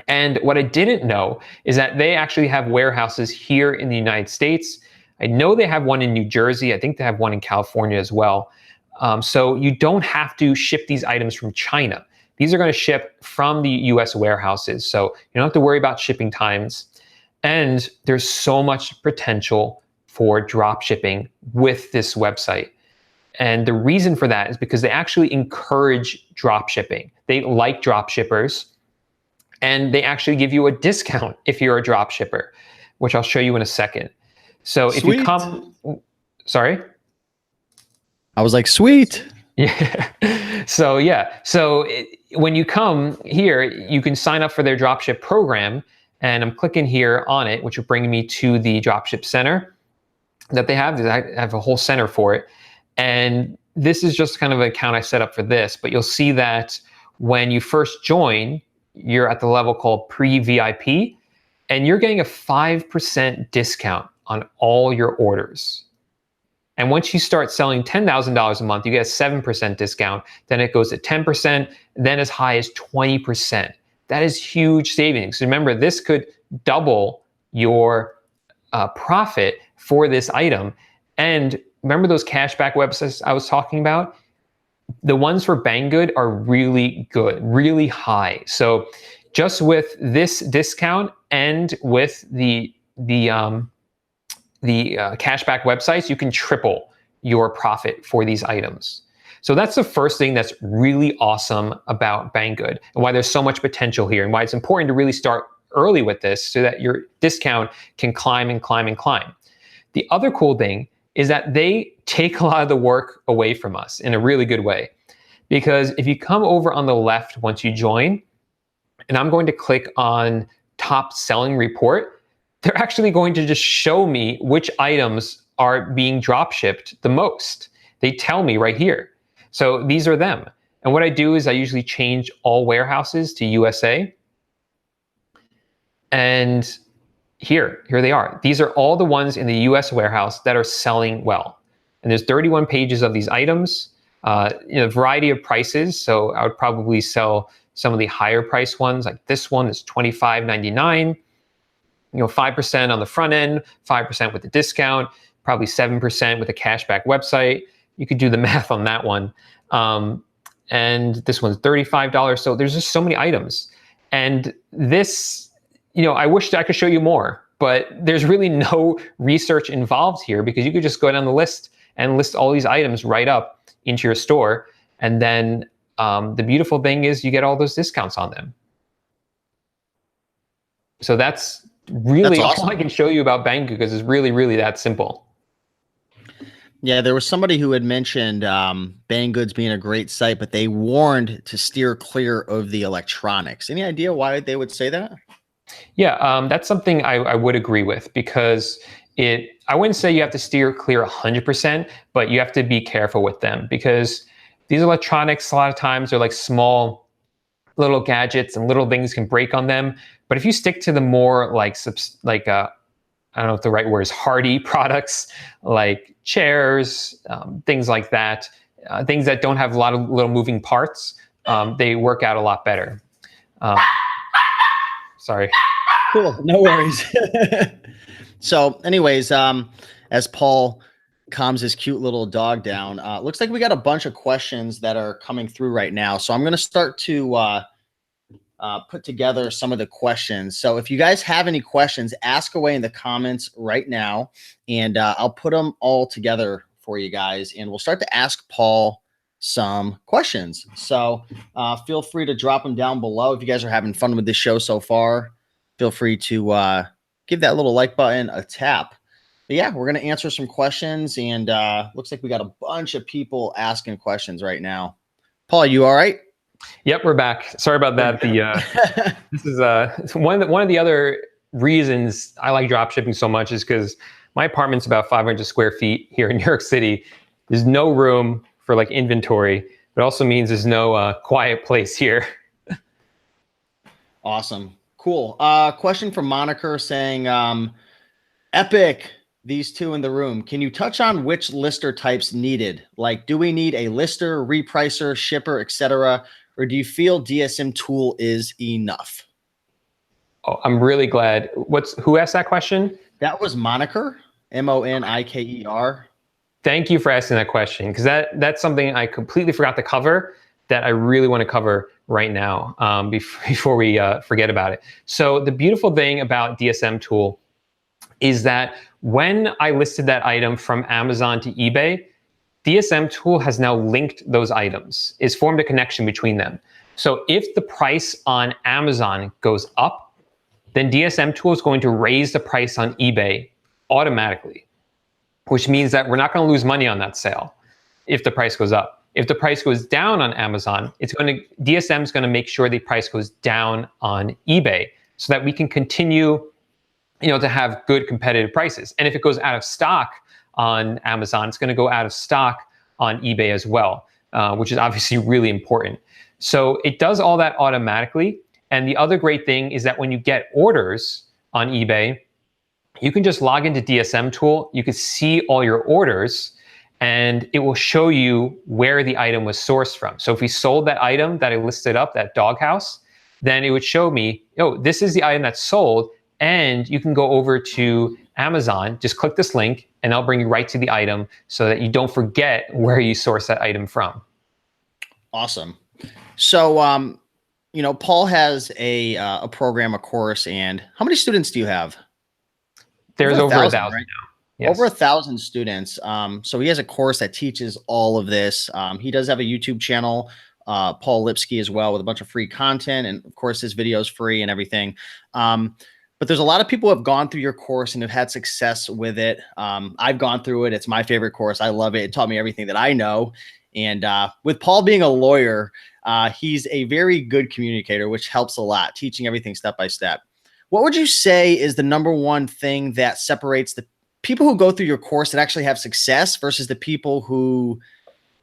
And what I didn't know is that they actually have warehouses here in the United States. I know they have one in New Jersey. I think they have one in California as well. So you don't have to ship these items from China. These are going to ship from the US warehouses. So you don't have to worry about shipping times. And there's so much potential for drop shipping with this website. And the reason for that is because they actually encourage drop shipping. They like drop shippers, and they actually give you a discount if you're a drop shipper, which I'll show you in a second. So if you come, sorry? I was like, sweet. Yeah. So when you come here, you can sign up for their dropship program, and I'm clicking here on it, which will bring me to the dropship center that they have. I have a whole center for it. And this is just kind of an account I set up for this, but you'll see that when you first join, you're at the level called pre-VIP, and you're getting a 5% discount on all your orders. And once you start selling $10,000 a month, you get a 7% discount. Then it goes to 10%, then as high as 20%. That is huge savings. Remember, this could double your profit for this item. And remember those cashback websites I was talking about? The ones for Banggood are really good, really high. So just with this discount and with the cashback websites, you can triple your profit for these items. So that's the first thing that's really awesome about Banggood and why there's so much potential here and why it's important to really start early with this so that your discount can climb and climb and climb. The other cool thing is that they take a lot of the work away from us in a really good way. Because if you come over on the left once you join, and I'm going to click on top selling report, they're actually going to just show me which items are being drop shipped the most. They tell me right here. So these are them. And what I do is I usually change all warehouses to USA. And here they are. These are all the ones in the US warehouse that are selling well. And there's 31 pages of these items, in a variety of prices. So I would probably sell some of the higher price ones, like this one is $25.99. 5% on the front end, 5% with the discount, probably 7% with a cashback website. You could do the math on that one. And this one's $35. So there's just so many items. And this, I wish I could show you more, but there's really no research involved here because you could just go down the list and list all these items right up into your store. And then the beautiful thing is you get all those discounts on them. So that's really awesome. All I can show you about Banggood because it's really, really that simple. Yeah, there was somebody who had mentioned Banggood's being a great site, but they warned to steer clear of the electronics. Any idea why they would say that? Yeah, that's something I would agree with because I wouldn't say you have to steer clear 100%, but you have to be careful with them because these electronics, a lot of times, are like small little gadgets and little things can break on them. But if you stick to the more I don't know if the right word is hardy products, like chairs, things like that, things that don't have a lot of little moving parts, they work out a lot better. Sorry. Cool. No worries. So anyways, as Paul calms his cute little dog down, looks like we got a bunch of questions that are coming through right now. So I'm going to start to put together some of the questions. So if you guys have any questions, ask away in the comments right now, and I'll put them all together for you guys, and we'll start to ask Paul some questions. So feel free to drop them down below. If you guys are having fun with this show so far, feel free to give that little like button a tap. But yeah, we're going to answer some questions, and looks like we got a bunch of people asking questions right now. Paul, you all right? Yep, we're back. Sorry about that. This is one of the other reasons I like drop shipping so much is because my apartment's about 500 square feet here in New York City. There's no room for like inventory. It also means there's no quiet place here. Awesome. Cool. Question from Moniker saying, epic, these two in the room. Can you touch on which lister types needed? Like, do we need a lister, repricer, shipper, etc.? Or do you feel DSM tool is enough? Oh, I'm really glad. Who asked that question? That was Moniker, Moniker. Thank you for asking that question because that's something I completely forgot to cover that I really want to cover right now before we forget about it. So the beautiful thing about DSM tool is that when I listed that item from Amazon to eBay, DSM tool has now linked those items. It's formed a connection between them. So if the price on Amazon goes up, then DSM tool is going to raise the price on eBay automatically, which means that we're not going to lose money on that sale if the price goes up. If the price goes down on Amazon, DSM is going to make sure the price goes down on eBay so that we can continue to have good competitive prices. And if it goes out of stock on Amazon, it's going to go out of stock on eBay as well, which is obviously really important. So it does all that automatically. And the other great thing is that when you get orders on eBay, you can just log into DSM tool. You can see all your orders and it will show you where the item was sourced from. So if we sold that item that I listed up, that doghouse, then it would show me, this is the item that's sold. And you can go over to Amazon, just click this link, and I'll bring you right to the item so that you don't forget where you source that item from. Awesome. So, Paul has a program, a course, and how many students do you have? There's over 1,000, right? now. Over Yes. 1,000 students. So he has a course that teaches all of this. He does have a YouTube channel, Paul Lipsky as well, with a bunch of free content. And of course, his video is free and everything. But there's a lot of people who have gone through your course and have had success with it. I've gone through it. It's my favorite course. I love it. It taught me everything that I know. And with Paul being a lawyer, he's a very good communicator, which helps a lot, teaching everything step by step. What would you say is the number one thing that separates the people who go through your course that actually have success versus the people who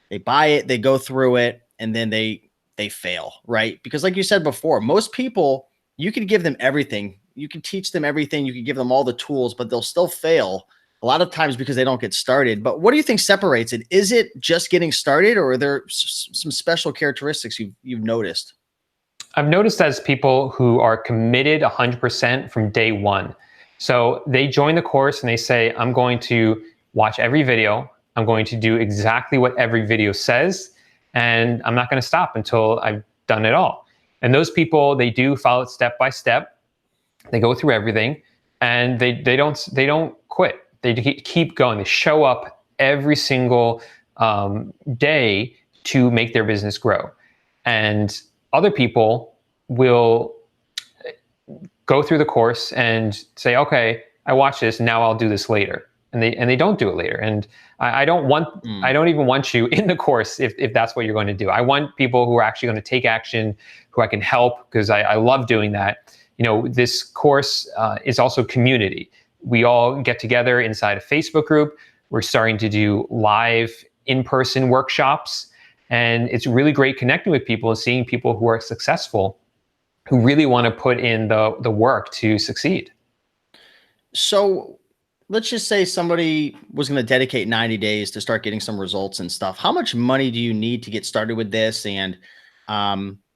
they buy it, they go through it, and then they fail, right? Because like you said before, most people, you can give them everything. You can teach them everything. You can give them all the tools, but they'll still fail a lot of times because they don't get started. But what do you think separates it? Is it just getting started, or are there some special characteristics you've noticed? I've noticed as people who are committed 100% from day one. So they join the course and they say, I'm going to watch every video. I'm going to do exactly what every video says. And I'm not going to stop until I've done it all. And those people, they do follow it step by step. They go through everything, and they don't quit. They keep going. They show up every single day to make their business grow. And other people will go through the course and say, okay, I watched this, now I'll do this later. And they don't do it later. And I don't even want you in the course if that's what you're going to do. I want people who are actually going to take action, who I can help, because I love doing that. This course is also community. We all get together inside a Facebook group. We're starting to do live in-person workshops. And it's really great connecting with people and seeing people who are successful, who really want to put in the work to succeed. So let's just say somebody was going to dedicate 90 days to start getting some results and stuff. How much money do you need to get started with this? And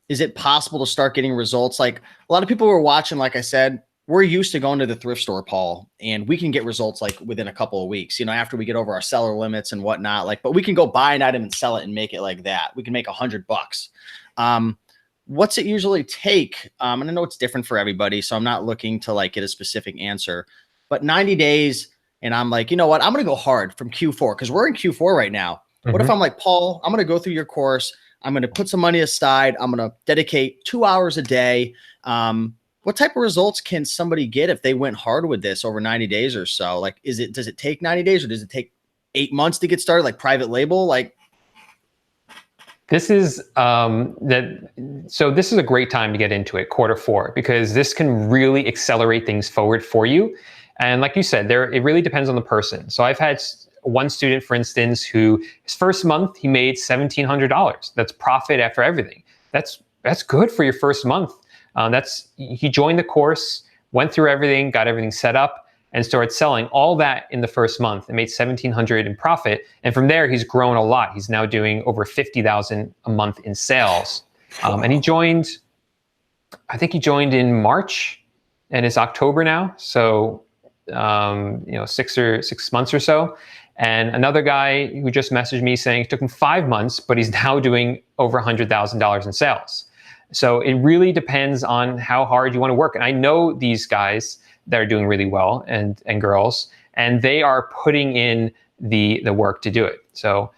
is it possible to start getting results? Like a lot of people who are watching, like I said, we're used to going to the thrift store, Paul, and we can get results like within a couple of weeks, after we get over our seller limits and whatnot, but we can go buy an item and sell it and make it like that. We can make $100. What's it usually take? And I know it's different for everybody, so I'm not looking to get a specific answer, but 90 days. And I'm like, you know what? I'm going to go hard from Q4 because we're in Q4 right now. Mm-hmm. What if I'm like, Paul, I'm going to go through your course. I'm going to put some money aside. I'm going to dedicate 2 hours a day. What type of results can somebody get if they went hard with this over 90 days or so? Does it take 90 days or does it take 8 months to get started, like private label? This is this is a great time to get into it, Q4, because this can really accelerate things forward for you. And like you said, it really depends on the person. So I've had one student, for instance, who his first month, he made $1,700. That's profit after everything. That's good for your first month. He joined the course, went through everything, got everything set up, and started selling all that in the first month and made $1,700 in profit. And from there, he's grown a lot. He's now doing over $50,000 a month in sales. And he joined, I think he joined in March, and it's October now. So, 6 months or so. And another guy who just messaged me saying it took him 5 months, but he's now doing over $100,000 in sales. So it really depends on how hard you want to work. And I know these guys that are doing really well and girls, and they are putting in the work to do it. So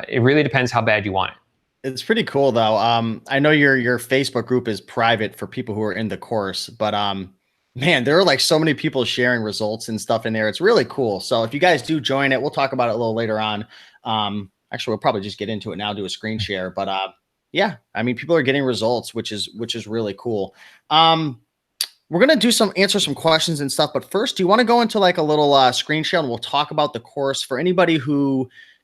it really depends how bad you want it. It's pretty cool though. I know your Facebook group is private for people who are in the course, but man, there are so many people sharing results and stuff in there. It's really cool. So if you guys do join it, we'll talk about it a little later on. Actually, we'll probably just get into it now, do a screen share, but yeah, I mean, people are getting results, which is really cool. We're going to answer some questions and stuff, but first, do you want to go into a little screen share and we'll talk about the course for anybody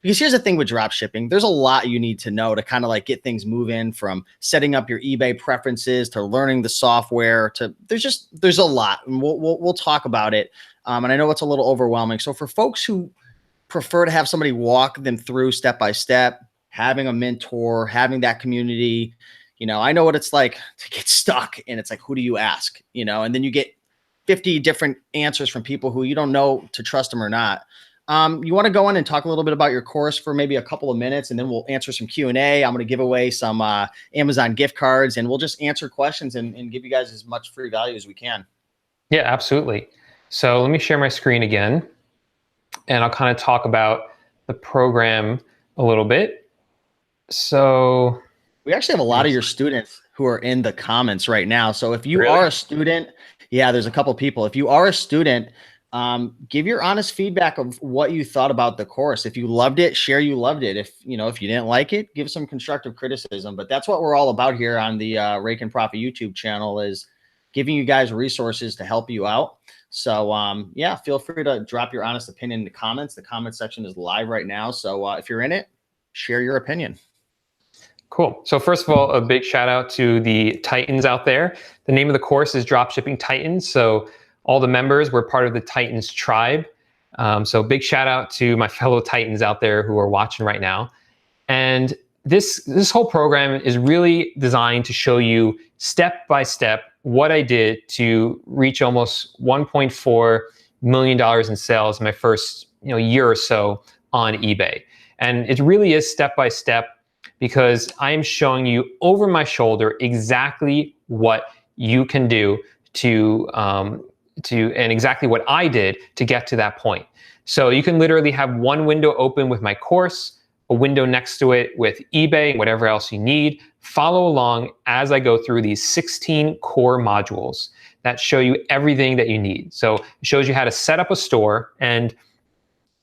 because here's the thing with drop shipping, there's a lot you need to know to kind of get things moving, from setting up your eBay preferences to learning the software there's a lot, and we'll talk about it. And I know it's a little overwhelming. So for folks who prefer to have somebody walk them through step by step, having a mentor, having that community, I know what it's like to get stuck, and it's who do you ask, and then you get 50 different answers from people who you don't know to trust them or not. You want to go in and talk a little bit about your course for maybe a couple of minutes, and then we'll answer some Q&A. I'm going to give away some Amazon gift cards, and we'll just answer questions and give you guys as much free value as we can. Yeah, absolutely. So let me share my screen again, and I'll kind of talk about the program a little bit. So we actually have a lot of your students who are in the comments right now. So if you are a student, yeah, there's a couple of people. If you are a student, give your honest feedback of what you thought about the course. If you loved it, share you loved it. If you didn't like it, give some constructive criticism. But that's what we're all about here on the Raiken Profit YouTube channel, is giving you guys resources to help you out. So yeah, feel free to drop your honest opinion in the comments. The comment section is live right now. So if you're in it, share your opinion. Cool. So first of all, a big shout out to the Titans out there. The name of the course is Dropshipping Titans. So all the members were part of the Titans tribe. So big shout out to my fellow Titans out there who are watching right now. And this whole program is really designed to show you step by step what I did to reach almost $1.4 million in sales in my first year or so on eBay. And it really is step by step, because I am showing you over my shoulder exactly what you can do and exactly what I did to get to that point. So you can literally have one window open with my course, a window next to it with eBay, whatever else you need. Follow along as I go through these 16 core modules that show you everything that you need. So it shows you how to set up a store, and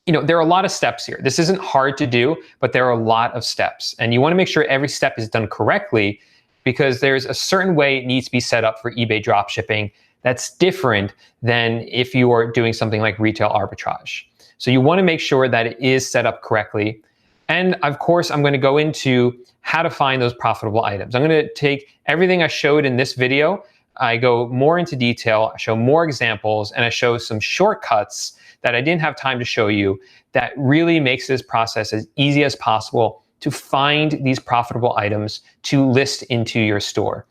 there are a lot of steps here. This isn't hard to do, but there are a lot of steps. And you want to make sure every step is done correctly, because there's a certain way it needs to be set up for eBay dropshipping that's different than if you are doing something like retail arbitrage. So you want to make sure that it is set up correctly. And of course, I'm going to go into how to find those profitable items. I'm going to take everything I showed in this video. I go more into detail, I show more examples, and I show some shortcuts that I didn't have time to show you that really makes this process as easy as possible to find these profitable items to list into your store.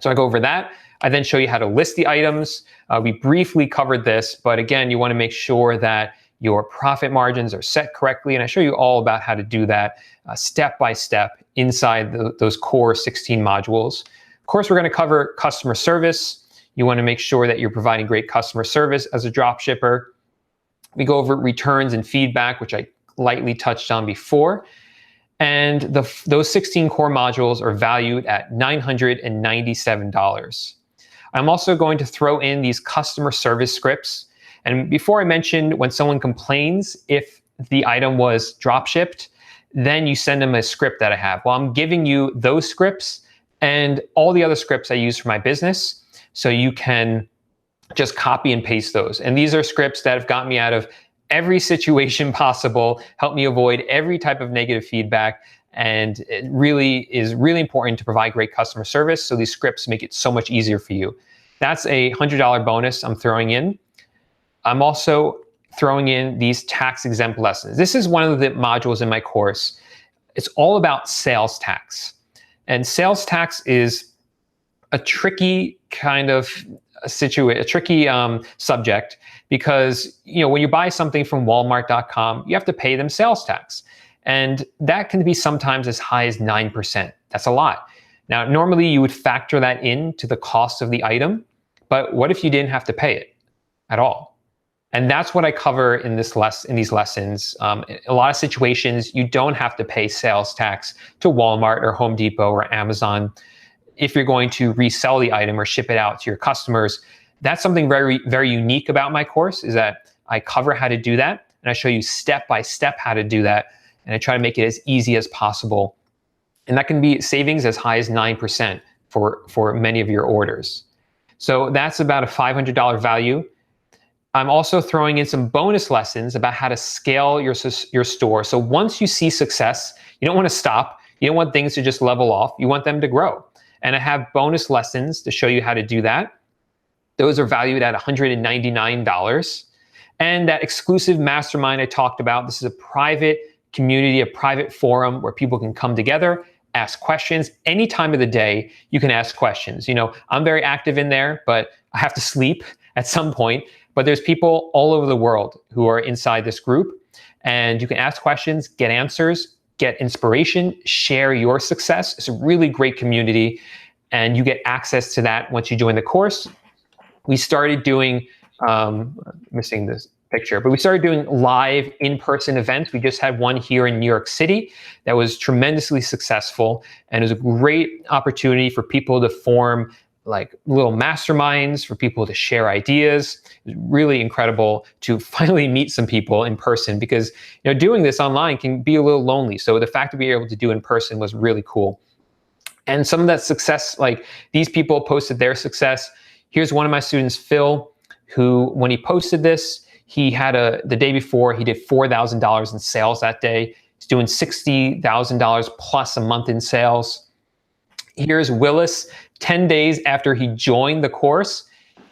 So I go over that. I then show you how to list the items. We briefly covered this, but again, you want to make sure that your profit margins are set correctly. And I show you all about how to do that step by step inside those core 16 modules. Of course, we're going to cover customer service. You want to make sure that you're providing great customer service as a drop shipper. We go over returns and feedback, which I lightly touched on before. And those 16 core modules are valued at $997. I'm also going to throw in these customer service scripts. And before I mentioned, when someone complains if the item was drop shipped, then you send them a script that I have. Well, I'm giving you those scripts and all the other scripts I use for my business, so you can just copy and paste those. And these are scripts that have got me out of every situation possible, help me avoid every type of negative feedback. And it really is really important to provide great customer service. So these scripts make it so much easier for you. That's a $100 bonus I'm throwing in. I'm also throwing in these tax exempt lessons. This is one of the modules in my course. It's all about sales tax. And sales tax is a tricky kind of subject, because when you buy something from Walmart.com, you have to pay them sales tax. And that can be sometimes as high as 9%. That's a lot. Now, normally you would factor that into the cost of the item, but what if you didn't have to pay it at all? And that's what I cover in these lessons. In a lot of situations, you don't have to pay sales tax to Walmart or Home Depot or Amazon if you're going to resell the item or ship it out to your customers. That's something very, very unique about my course, is that I cover how to do that, and I show you step by step how to do that, and I try to make it as easy as possible. And that can be savings as high as 9% for many of your orders. So that's about a $500 value. I'm also throwing in some bonus lessons about how to scale your store. So once you see success, you don't want to stop. You don't want things to just level off. You want them to grow. And I have bonus lessons to show you how to do that. Those are valued at $199. And that exclusive mastermind I talked about, this is a private community, a private forum where people can come together, ask questions. Any time of the day, you can ask questions. I'm very active in there, but I have to sleep at some point. but there's people all over the world who are inside this group, and you can ask questions, get answers, get inspiration, share your success. It's a really great community, and you get access to that once you join the course. We started doing, missing this picture, but we started doing live in-person events. We just had one here in New York City that was tremendously successful, and it was a great opportunity for people to form like little masterminds, for people to share ideas. It was really incredible to finally meet some people in person, because doing this online can be a little lonely. So the fact that we were able to do in person was really cool. And some of that success, like these people posted their success. Here's one of my students, Phil, who when he posted this, he had the day before, he did $4,000 in sales that day. He's doing $60,000 plus a month in sales. Here's Willis, 10 days after he joined the course.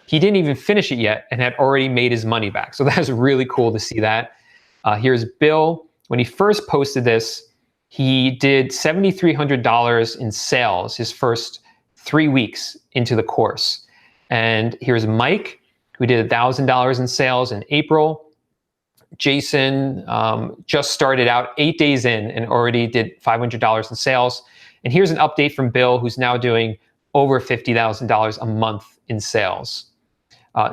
He didn't even finish it yet and had already made his money back. So that was really cool to see that. Here's Bill. When he first posted this, he did $7,300 in sales his first 3 weeks into the course. And here's Mike, who did $1,000 in sales in April. Jason just started out 8 days in and already did $500 in sales. And here's an update from Bill, who's now doing over $50,000 a month in sales.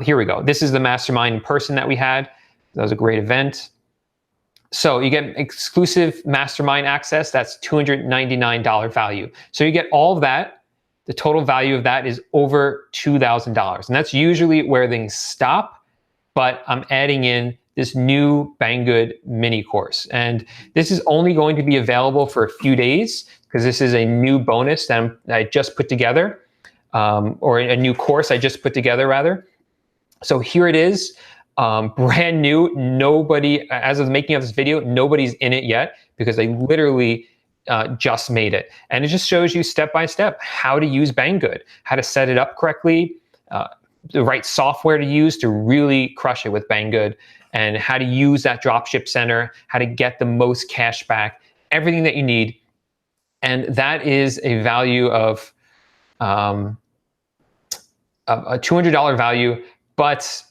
Here we go. This is the mastermind in person that we had. That was a great event. So you get exclusive mastermind access. That's $299 value. So you get all of that. The total value of that is over $2,000. And that's usually where things stop. But I'm adding in this new Banggood mini course. And this is only going to be available for a few days, because this is a new bonus that I just put together, or a new course I just put together, rather. So here it is, brand new. Nobody, as of making of this video, nobody's in it yet, because I literally just made it. And it just shows you step by step how to use Banggood, how to set it up correctly, the right software to use to really crush it with Banggood, and how to use that dropship center, how to get the most cash back, everything that you need. And that is a value of a $200 value, but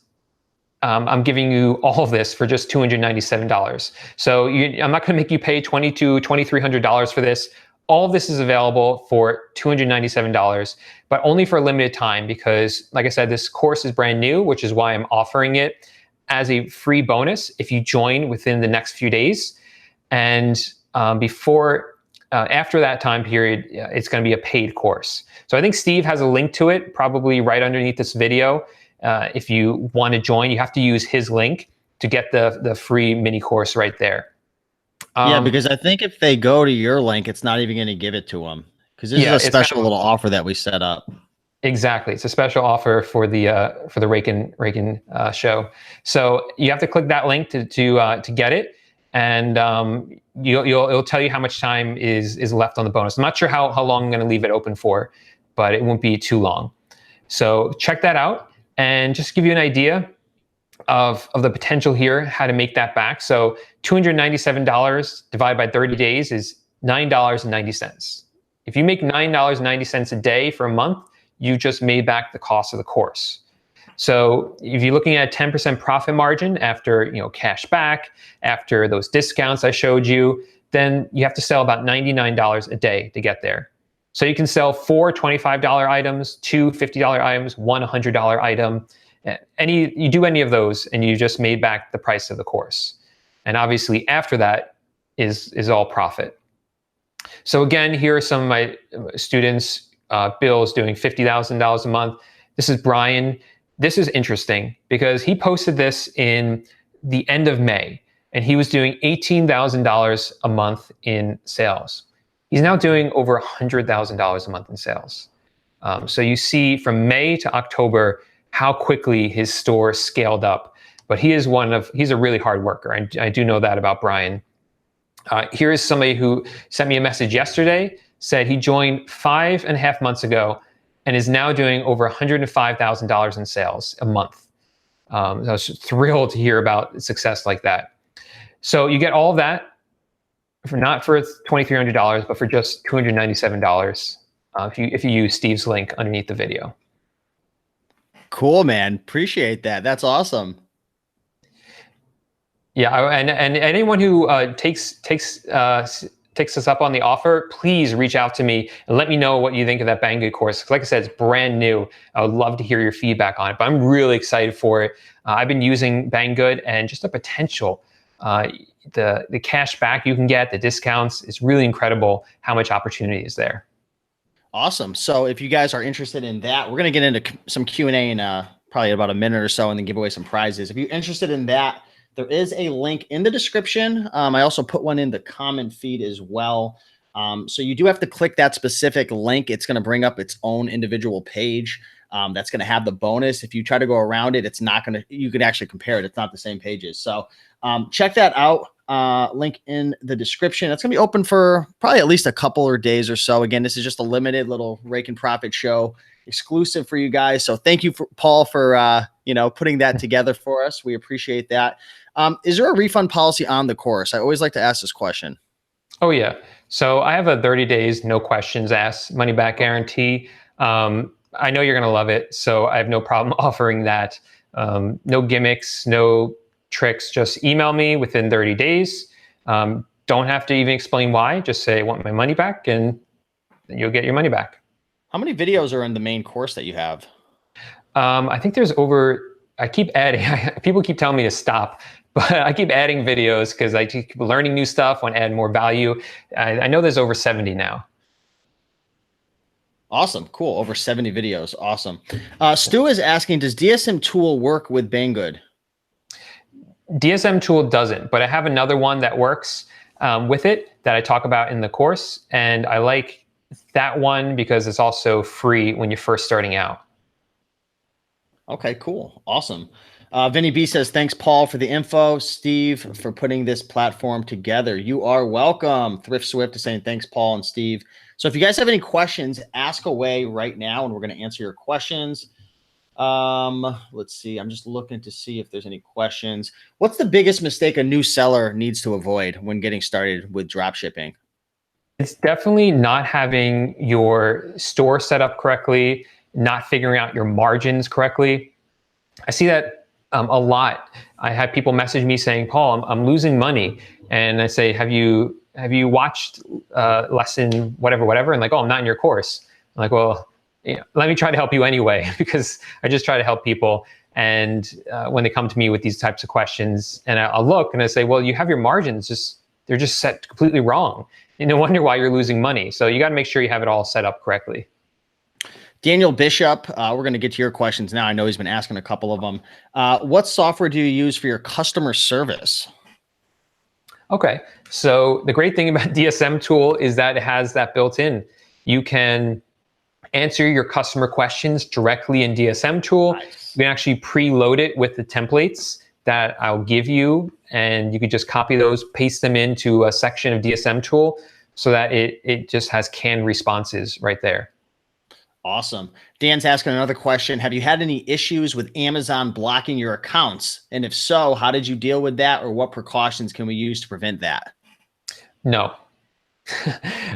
I'm giving you all of this for just $297. So I'm not going to make you pay $2,200, $2,300 for this. All of this is available for $297, but only for a limited time, because, like I said, this course is brand new, which is why I'm offering it as a free bonus if you join within the next few days. And after that time period, it's going to be a paid course. So I think Steve has a link to it, probably right underneath this video. If you want to join, you have to use his link to get the free mini course right there. Yeah, because I think if they go to your link, it's not even going to give it to them, because this is a special little offer that we set up. Exactly, it's a special offer for the Raiken show. So you have to click that link to get it, and it'll tell you how much time is left on the bonus. I'm not sure how long I'm going to leave it open for, but it won't be too long. So check that out, and just give you an idea of the potential here, how to make that back. So $297 divided by 30 days is $9.90. If you make $9.90 a day for a month, you just made back the cost of the course. So if you're looking at a 10% profit margin after cash back, after those discounts I showed you, then you have to sell about $99 a day to get there. So you can sell 4 $25 items, 2 $50 items, 1 $100 item. You do any of those, and you just made back the price of the course. And obviously after that is all profit. So again, here are some of my students. Bill is doing $50,000 a month. This is Brian. This is interesting because he posted this in the end of May, and he was doing $18,000 a month in sales. He's now doing over $100,000 a month in sales. So you see from May to October how quickly his store scaled up. But he's a really hard worker. I do know that about Brian. Here is somebody who sent me a message yesterday, said he joined 5.5 months ago and is now doing over $105,000 in sales a month. I was thrilled to hear about success like that. So you get all of that not for $2,300, but for just $297 if you use Steve's link underneath the video. Cool, man. Appreciate that. That's awesome. Yeah, and anyone who takes us up on the offer, please reach out to me and let me know what you think of that Banggood course. Like I said, it's brand new. I would love to hear your feedback on it, but I'm really excited for it. I've been using Banggood, and just the potential, the cash back you can get, the discounts, it's really incredible how much opportunity is there. Awesome. So if you guys are interested in that, we're going to get into some Q&A in probably about a minute or so, and then give away some prizes. If you're interested in that, there is a link in the description. I also put one in the comment feed as well. So you do have to click that specific link. It's going to bring up its own individual page. That's going to have the bonus. If you try to go around it, it's not going to, you can actually compare it. It's not the same pages. So check that out. Link in the description. It's going to be open for probably at least a couple of days or so. Again, this is just a limited little Raiken Profit show exclusive for you guys. So thank you, Paul, for putting that together for us. We appreciate that. Is there a refund policy on the course? I always like to ask this question. Oh yeah. So I have a 30 days, no questions asked money back guarantee. I know you're going to love it, so I have no problem offering that. No gimmicks, no tricks. Just email me within 30 days. Don't have to even explain why. Just say, I want my money back, and you'll get your money back. How many videos are in the main course that you have? I think there's I keep adding. People keep telling me to stop, but I keep adding videos because I keep learning new stuff, want to add more value. I know there's over 70 now. Awesome. Cool. Over 70 videos. Awesome. Stu is asking, does DSM Tool work with Banggood? DSM Tool doesn't, but I have another one that works with it that I talk about in the course. And I like that one because it's also free when you're first starting out. Okay, cool. Awesome. Vinny B says, thanks, Paul, for the info. Steve, for putting this platform together. You are welcome. Thrift Swift is saying, thanks, Paul and Steve. So if you guys have any questions, ask away right now, and we're going to answer your questions. Let's see. I'm just looking to see if there's any questions. What's the biggest mistake a new seller needs to avoid when getting started with drop shipping? It's definitely not having your store set up correctly, not figuring out your margins correctly. I see that a lot. I have people message me saying, Paul, I'm losing money. And I say, have you watched lesson whatever? And like, oh, I'm not in your course. I'm like, well, let me try to help you anyway, because I just try to help people. And when they come to me with these types of questions, and I'll look and I say, well, you have your margins, they're just set completely wrong. No wonder why you're losing money. So you got to make sure you have it all set up correctly. Daniel Bishop, we're going to get to your questions now. I know he's been asking a couple of them. What software do you use for your customer service? Okay, so the great thing about DSM Tool is that it has that built in. You can answer your customer questions directly in DSM Tool. Nice. You can actually preload it with the templates that I'll give you, and you can just copy those, paste them into a section of DSM Tool so that it just has canned responses right there. Awesome. Dan's asking another question. Have you had any issues with Amazon blocking your accounts? And if so, how did you deal with that, or what precautions can we use to prevent that? No.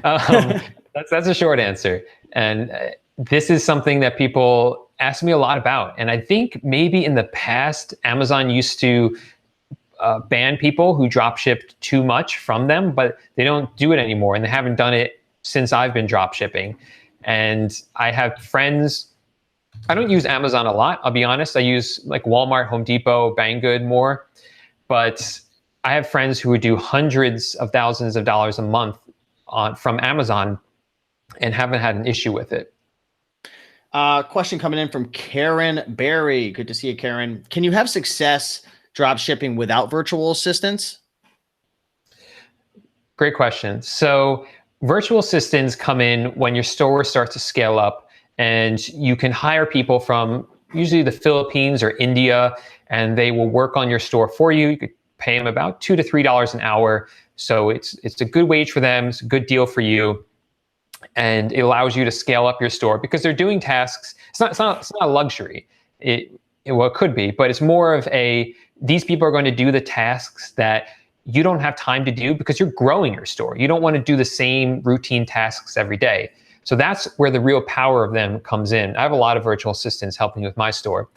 That's a short answer. And this is something that people ask me a lot about. And I think maybe in the past, Amazon used to ban people who drop shipped too much from them, but they don't do it anymore. And they haven't done it since I've been drop shipping. And I have friends, I don't use Amazon a lot, I'll be honest. I use like Walmart, Home Depot, Banggood more. But I have friends who would do hundreds of thousands of dollars a month from Amazon and haven't had an issue with it. Question coming in from Karen Berry. Good to see you, Karen. Can you have success drop shipping without virtual assistants? Great question. So virtual assistants come in when your store starts to scale up, and you can hire people from usually the Philippines or India, and they will work on your store for you. You could pay them about $2 to $3 an hour. So it's a good wage for them. It's a good deal for you. And it allows you to scale up your store because they're doing tasks. It's not a luxury. Well, it could be, but it's more of these people are going to do the tasks that you don't have time to do because you're growing your store. You don't want to do the same routine tasks every day. So that's where the real power of them comes in. I have a lot of virtual assistants helping with my store.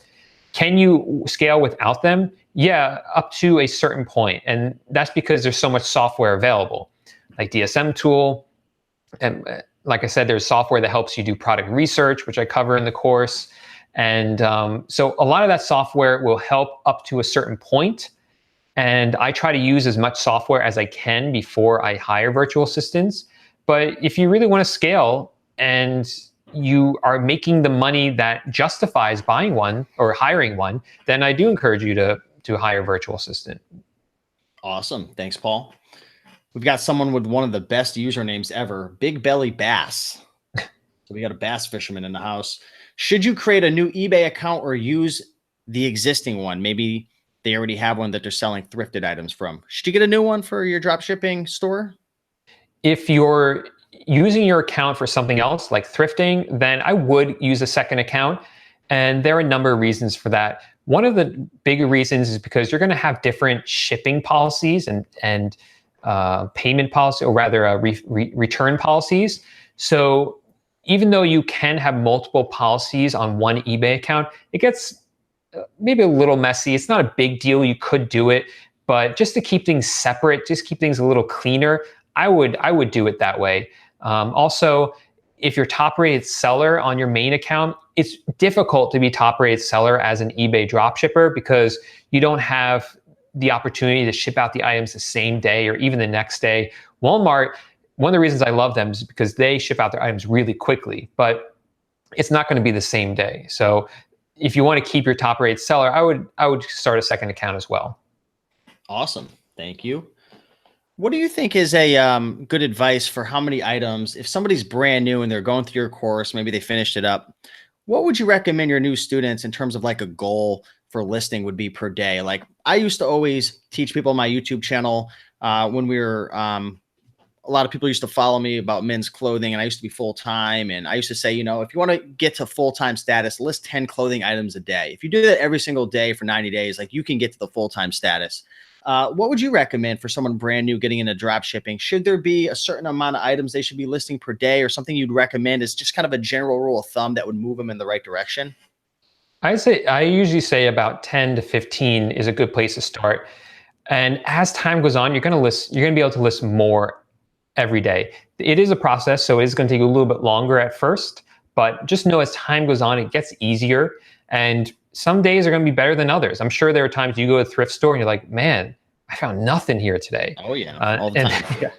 Can you scale without them? Yeah, up to a certain point. And that's because there's so much software available, like DSM tool. And like I said, there's software that helps you do product research, which I cover in the course. And so a lot of that software will help up to a certain point. And I try to use as much software as I can before I hire virtual assistants. But if you really want to scale and you are making the money that justifies buying one or hiring one, then I do encourage you to hire a virtual assistant. Awesome. Thanks, Paul. We've got someone with one of the best usernames ever, Big Belly Bass. So we got a bass fisherman in the house. Should you create a new eBay account or use the existing one? Maybe they already have one that they're selling thrifted items from. Should you get a new one for your drop shipping store? If you're using your account for something else like thrifting, then I would use a second account. And there are a number of reasons for that. One of the bigger reasons is because you're going to have different shipping policies and payment policy, or rather return policies. So even though you can have multiple policies on one eBay account, it gets maybe a little messy. It's not a big deal. You could do it, but just to keep things separate, just keep things a little cleaner, I would do it that way. Also, if you're top rated seller on your main account, it's difficult to be top rated seller as an eBay dropshipper because you don't have the opportunity to ship out the items the same day or even the next day. Walmart, one of the reasons I love them is because they ship out their items really quickly, but it's not going to be the same day. So if you want to keep your top rated seller, I would start a second account as well. Awesome. Thank you. What do you think is a good advice for how many items, if somebody's brand new and they're going through your course, maybe they finished it up, what would you recommend your new students in terms of like a goal for listing would be per day? Like I used to always teach people on my YouTube channel when we were, a lot of people used to follow me about men's clothing, and I used to be full-time. And I used to say, you know, if you want to get to full-time status, list 10 clothing items a day. If you do that every single day for 90 days, like you can get to the full-time status. What would you recommend for someone brand new getting into drop shipping? Should there be a certain amount of items they should be listing per day, or something you'd recommend is just kind of a general rule of thumb that would move them in the right direction? I usually say about 10 to 15 is a good place to start. And as time goes on, you're going to be able to list more every day. It is a process, so it is going to take a little bit longer at first, but just know as time goes on, it gets easier. And some days are going to be better than others. I'm sure there are times you go to a thrift store and you're like, man, I found nothing here today. Oh yeah, all the time. Yeah.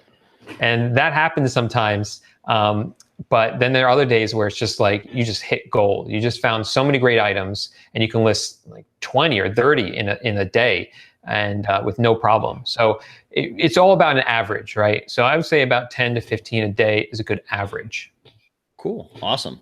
And that happens sometimes. But then there are other days where it's just like, you just hit gold. You just found so many great items and you can list like 20 or 30 in a day and with no problem. So it's all about an average, right? So I would say about 10 to 15 a day is a good average. Cool. Awesome.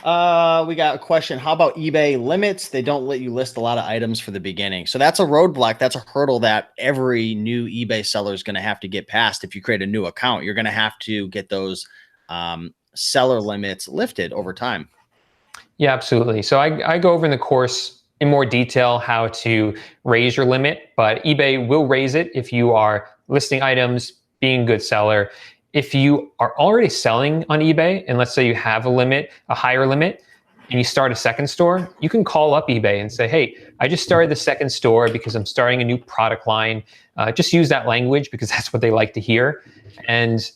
We got a question. How about eBay limits? They don't let you list a lot of items for the beginning. So that's a roadblock. That's a hurdle that every new eBay seller is going to have to get past. If you create a new account, you're going to have to get those seller limits lifted over time. Yeah, absolutely. So I go over in the course in more detail how to raise your limit, but eBay will raise it if you are listing items, being a good seller. If you are already selling on eBay, and let's say you have a limit, a higher limit, and you start a second store, you can call up eBay and say, hey, I just started the second store because I'm starting a new product line. Just use that language because that's what they like to hear. And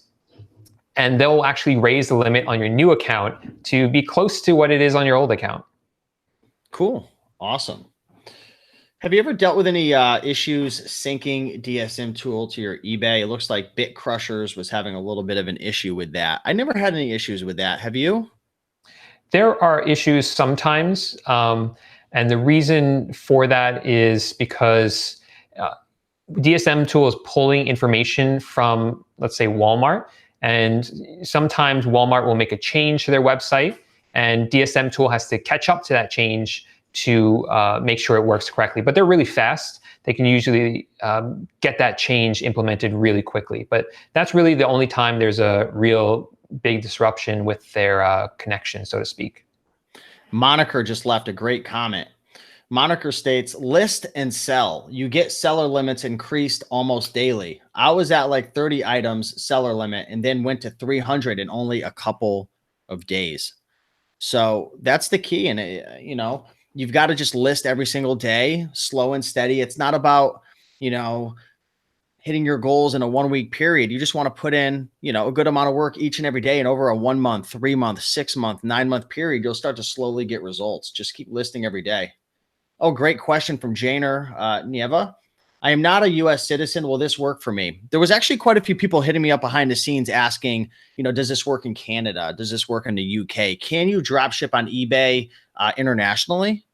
they'll actually raise the limit on your new account to be close to what it is on your old account. Cool. Awesome. Have you ever dealt with any issues syncing DSM tool to your eBay? It looks like Bit Crushers was having a little bit of an issue with that. I never had any issues with that. Have you? There are issues sometimes. And the reason for that is because DSM tool is pulling information from, let's say, Walmart. And sometimes Walmart will make a change to their website, and DSM tool has to catch up to that change to make sure it works correctly. But they're really fast. They can usually get that change implemented really quickly. But that's really the only time there's a real big disruption with their connection, so to speak. Moniker just left a great comment. Moniker states, list and sell. You get seller limits increased almost daily. I was at like 30 items seller limit and then went to 300 in only a couple of days. So that's the key. And, you've got to just list every single day, slow and steady. It's not about, hitting your goals in a 1 week period. You just want to put in, a good amount of work each and every day. And over a 1 month, 3 month, 6 month, 9 month period, you'll start to slowly get results. Just keep listing every day. Oh, great question from Janer Nieva. I am not a U.S. citizen. Will this work for me? There was actually quite a few people hitting me up behind the scenes asking, does this work in Canada? Does this work in the U.K.? Can you drop ship on eBay internationally?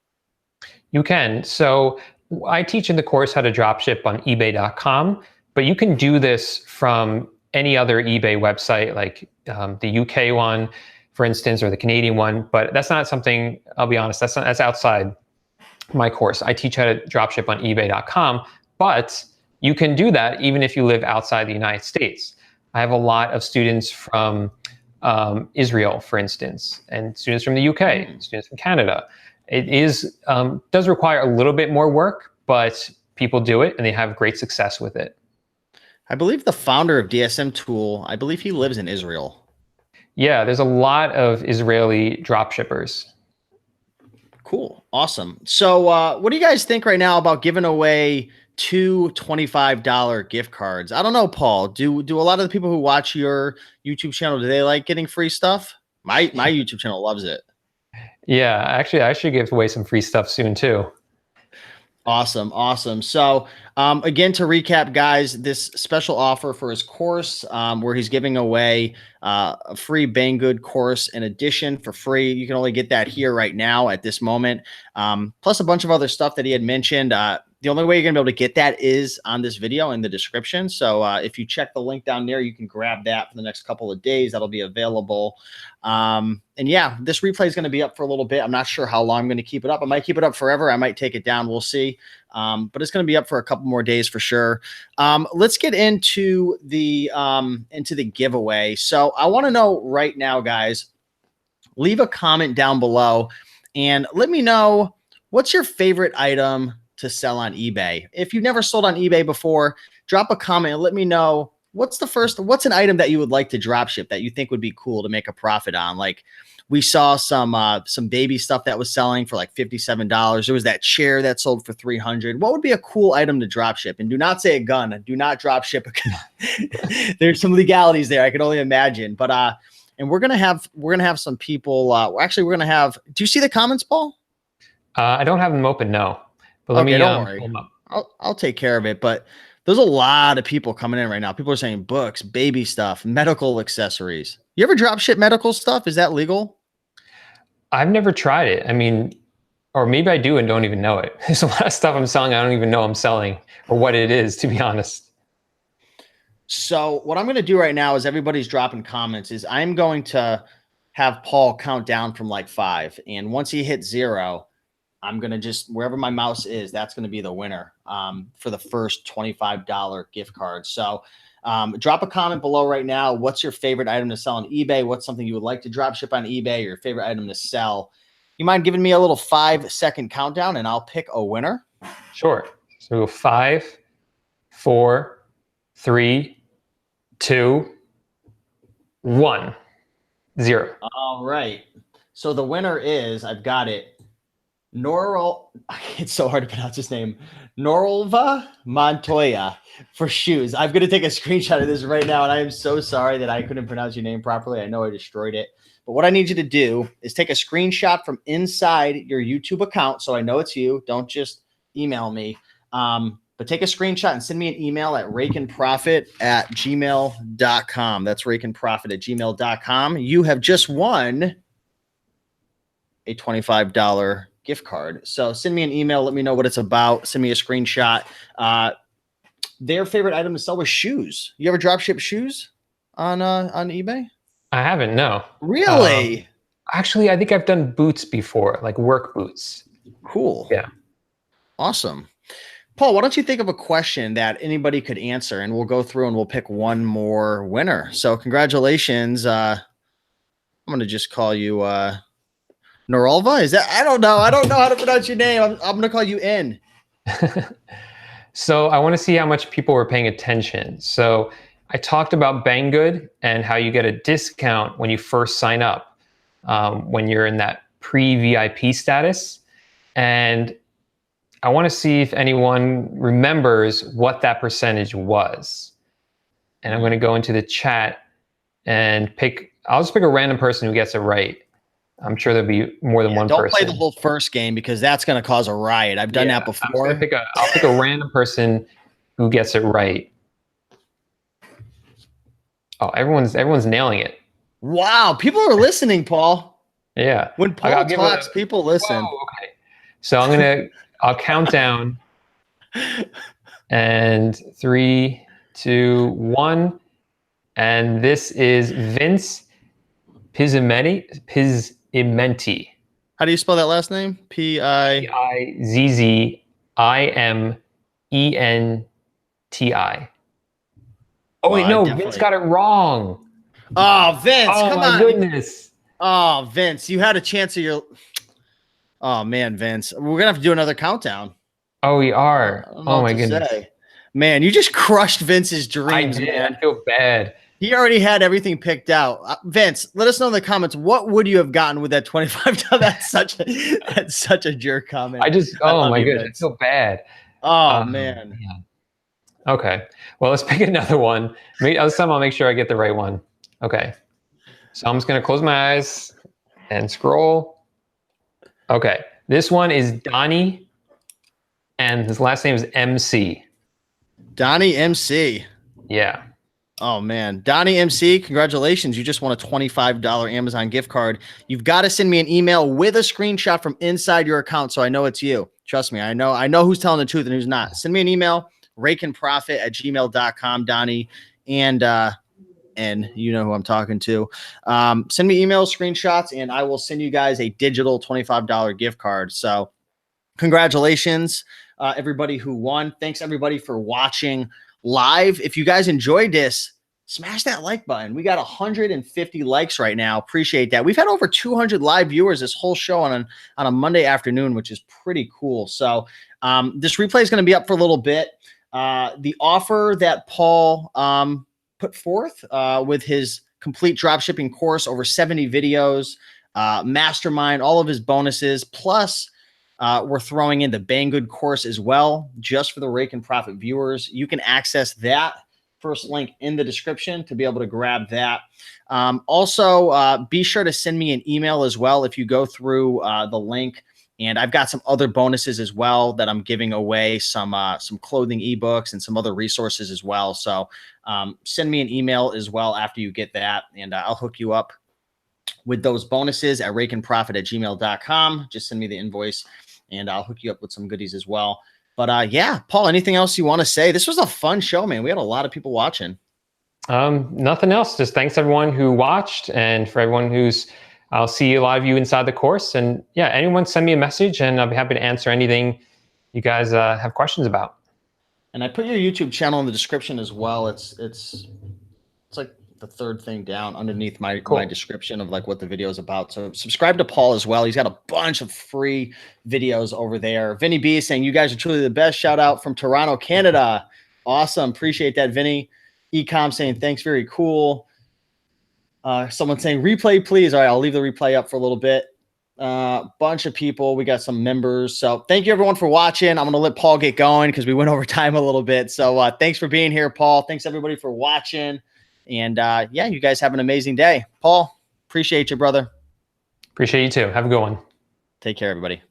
You can. So I teach in the course how to drop ship on eBay.com, but you can do this from any other eBay website, like the UK one, for instance, or the Canadian one. But that's not something, I'll be honest, that's outside my course. I teach how to dropship on eBay.com, but you can do that even if you live outside the United States. I have a lot of students from Israel, for instance, and students from the UK, students from Canada. It does require a little bit more work, but people do it and they have great success with it. I believe the founder of DSM Tool, I believe he lives in Israel. Yeah, there's a lot of Israeli dropshippers. Cool. Awesome. So what do you guys think right now about giving away 2 $25 gift cards? I don't know, Paul. Do a lot of the people who watch your YouTube channel, do they like getting free stuff? My YouTube channel loves it. Yeah, actually, I should give away some free stuff soon too. Awesome. Awesome. So again, to recap, guys, this special offer for his course where he's giving away a free Banggood course in addition for free. You can only get that here right now at this moment. Plus a bunch of other stuff that he had mentioned. The only way you're going to be able to get that is on this video in the description. So if you check the link down there, you can grab that for the next couple of days. That'll be available. And yeah, this replay is going to be up for a little bit. I'm not sure how long I'm going to keep it up. I might keep it up forever. I might take it down. We'll see. But it's going to be up for a couple more days for sure. Let's get into the giveaway. So I want to know right now, guys, leave a comment down below and let me know what's your favorite item to sell on eBay. If you've never sold on eBay before, drop a comment and let me know what's an item that you would like to drop ship that you think would be cool to make a profit on. Like we saw some baby stuff that was selling for like $57. There was that chair that sold for $300. What would be a cool item to drop ship? And do not say a gun. Do not drop ship a gun. There's some legalities there. I can only imagine. But and we're gonna have some people. Actually, we're gonna have. Do you see the comments, Paul? I don't have them open. No. But let me don't worry. I'll take care of it. But there's a lot of people coming in right now. People are saying books, baby stuff, medical accessories. You ever drop ship medical stuff? Is that legal? I've never tried it. I mean, or maybe I do and don't even know it. There's a lot of stuff I'm selling I don't even know I'm selling or what it is, to be honest. So what I'm going to do right now is everybody's dropping comments is I'm going to have Paul count down from like 5. And once he hits 0, I'm going to just, wherever my mouse is, that's going to be the winner for the first $25 gift card. So drop a comment below right now. What's your favorite item to sell on eBay? What's something you would like to drop ship on eBay? Or your favorite item to sell? You mind giving me a little 5-second countdown and I'll pick a winner? Sure. So we'll go 5, 4, 3, 2, 1, 0. All right. So the winner is, I've got it. It's so hard to pronounce his name. Norolva Montoya for shoes. I'm going to take a screenshot of this right now, and I am so sorry that I couldn't pronounce your name properly. I know I destroyed it. But what I need you to do is take a screenshot from inside your YouTube account so I know it's you. Don't just email me. But take a screenshot and send me an email at raikenprofit@gmail.com. That's raikenprofit@gmail.com. You have just won a $25 gift card. So send me an email. Let me know what it's about. Send me a screenshot. Their favorite item to sell was shoes. You ever drop ship shoes on eBay? I haven't, no. Really? Actually, I think I've done boots before, like work boots. Cool. Yeah. Awesome. Paul, why don't you think of a question that anybody could answer and we'll go through and we'll pick one more winner. So congratulations. I'm going to just call you Norolva? Is that? I don't know. I don't know how to pronounce your name. I'm gonna call you N. So I want to see how much people were paying attention. So I talked about Banggood and how you get a discount when you first sign up, when you're in that pre-VIP status. And I want to see if anyone remembers what that percentage was. And I'm going to go into the chat and I'll just pick a random person who gets it right. I'm sure there'll be more than one don't person. Don't play the whole first game because that's going to cause a riot. I've done that before. I'll pick a random person who gets it right. Oh, everyone's nailing it. Wow, people are listening, Paul. Yeah. When Paul talks, people listen. Whoa, okay. So I'll count down. And 3, 2, 1. And this is Vince Pizzimenti. How do you spell that last name? Pizzimenti. Oh wait, no, Vince got it wrong. Oh, Vince, come on. Oh my goodness. Oh, Vince, you had a chance of your... Oh man, Vince. We're gonna have to do another countdown. Oh, we are. Oh my goodness. Man, you just crushed Vince's dreams, man. I feel bad. He already had everything picked out. Vince, let us know in the comments, what would you have gotten with that $25? That's such a jerk comment. Oh my goodness, I feel bad. Oh man. Yeah. Okay. Well, let's pick another one. This time I'll make sure I get the right one. Okay. So I'm just gonna close my eyes and scroll. Okay. This one is Donnie, and his last name is MC. Donnie MC. Yeah. Oh man, Donnie MC, congratulations. You just won a $25 Amazon gift card. You've got to send me an email with a screenshot from inside your account so I know it's you. Trust me, I know who's telling the truth and who's not. Send me an email, raikenprofit@gmail.com, Donnie, and you know who I'm talking to. Send me email screenshots and I will send you guys a digital $25 gift card. So congratulations, everybody who won. Thanks everybody for watching live. If you guys enjoyed this, smash that like button. We got 150 likes right now. Appreciate that. We've had over 200 live viewers this whole show on a Monday afternoon, which is pretty cool. So this replay is going to be up for a little bit. The offer that Paul put forth with his complete dropshipping course, over 70 videos, mastermind, all of his bonuses, plus we're throwing in the Banggood course as well, just for the Raiken Profit viewers. You can access that first link in the description to be able to grab that. Also, be sure to send me an email as well if you go through the link. And I've got some other bonuses as well that I'm giving away, some clothing ebooks and some other resources as well. So send me an email as well after you get that, and I'll hook you up with those bonuses at raikenprofit@gmail.com. Just send me the invoice and I'll hook you up with some goodies as well. But yeah, Paul, anything else you want to say? This was a fun show, man. We had a lot of people watching. Nothing else. Just thanks everyone who watched, and for everyone I'll see a lot of you inside the course. And yeah, anyone send me a message and I'll be happy to answer anything you guys have questions about. And I put your YouTube channel in the description as well. It's like the third thing down underneath my description of like what the video is about. So subscribe to Paul as well. He's got a bunch of free videos over there. Vinny B is saying, you guys are truly the best. Shout out from Toronto, Canada. Awesome. Appreciate that, Vinny. Ecom saying, thanks. Very cool. Someone saying replay, please. All right. I'll leave the replay up for a little bit. Bunch of people. We got some members. So thank you everyone for watching. I'm going to let Paul get going because we went over time a little bit. So thanks for being here, Paul. Thanks everybody for watching. And yeah, you guys have an amazing day. Paul, appreciate you, brother. Appreciate you too. Have a good one. Take care, everybody.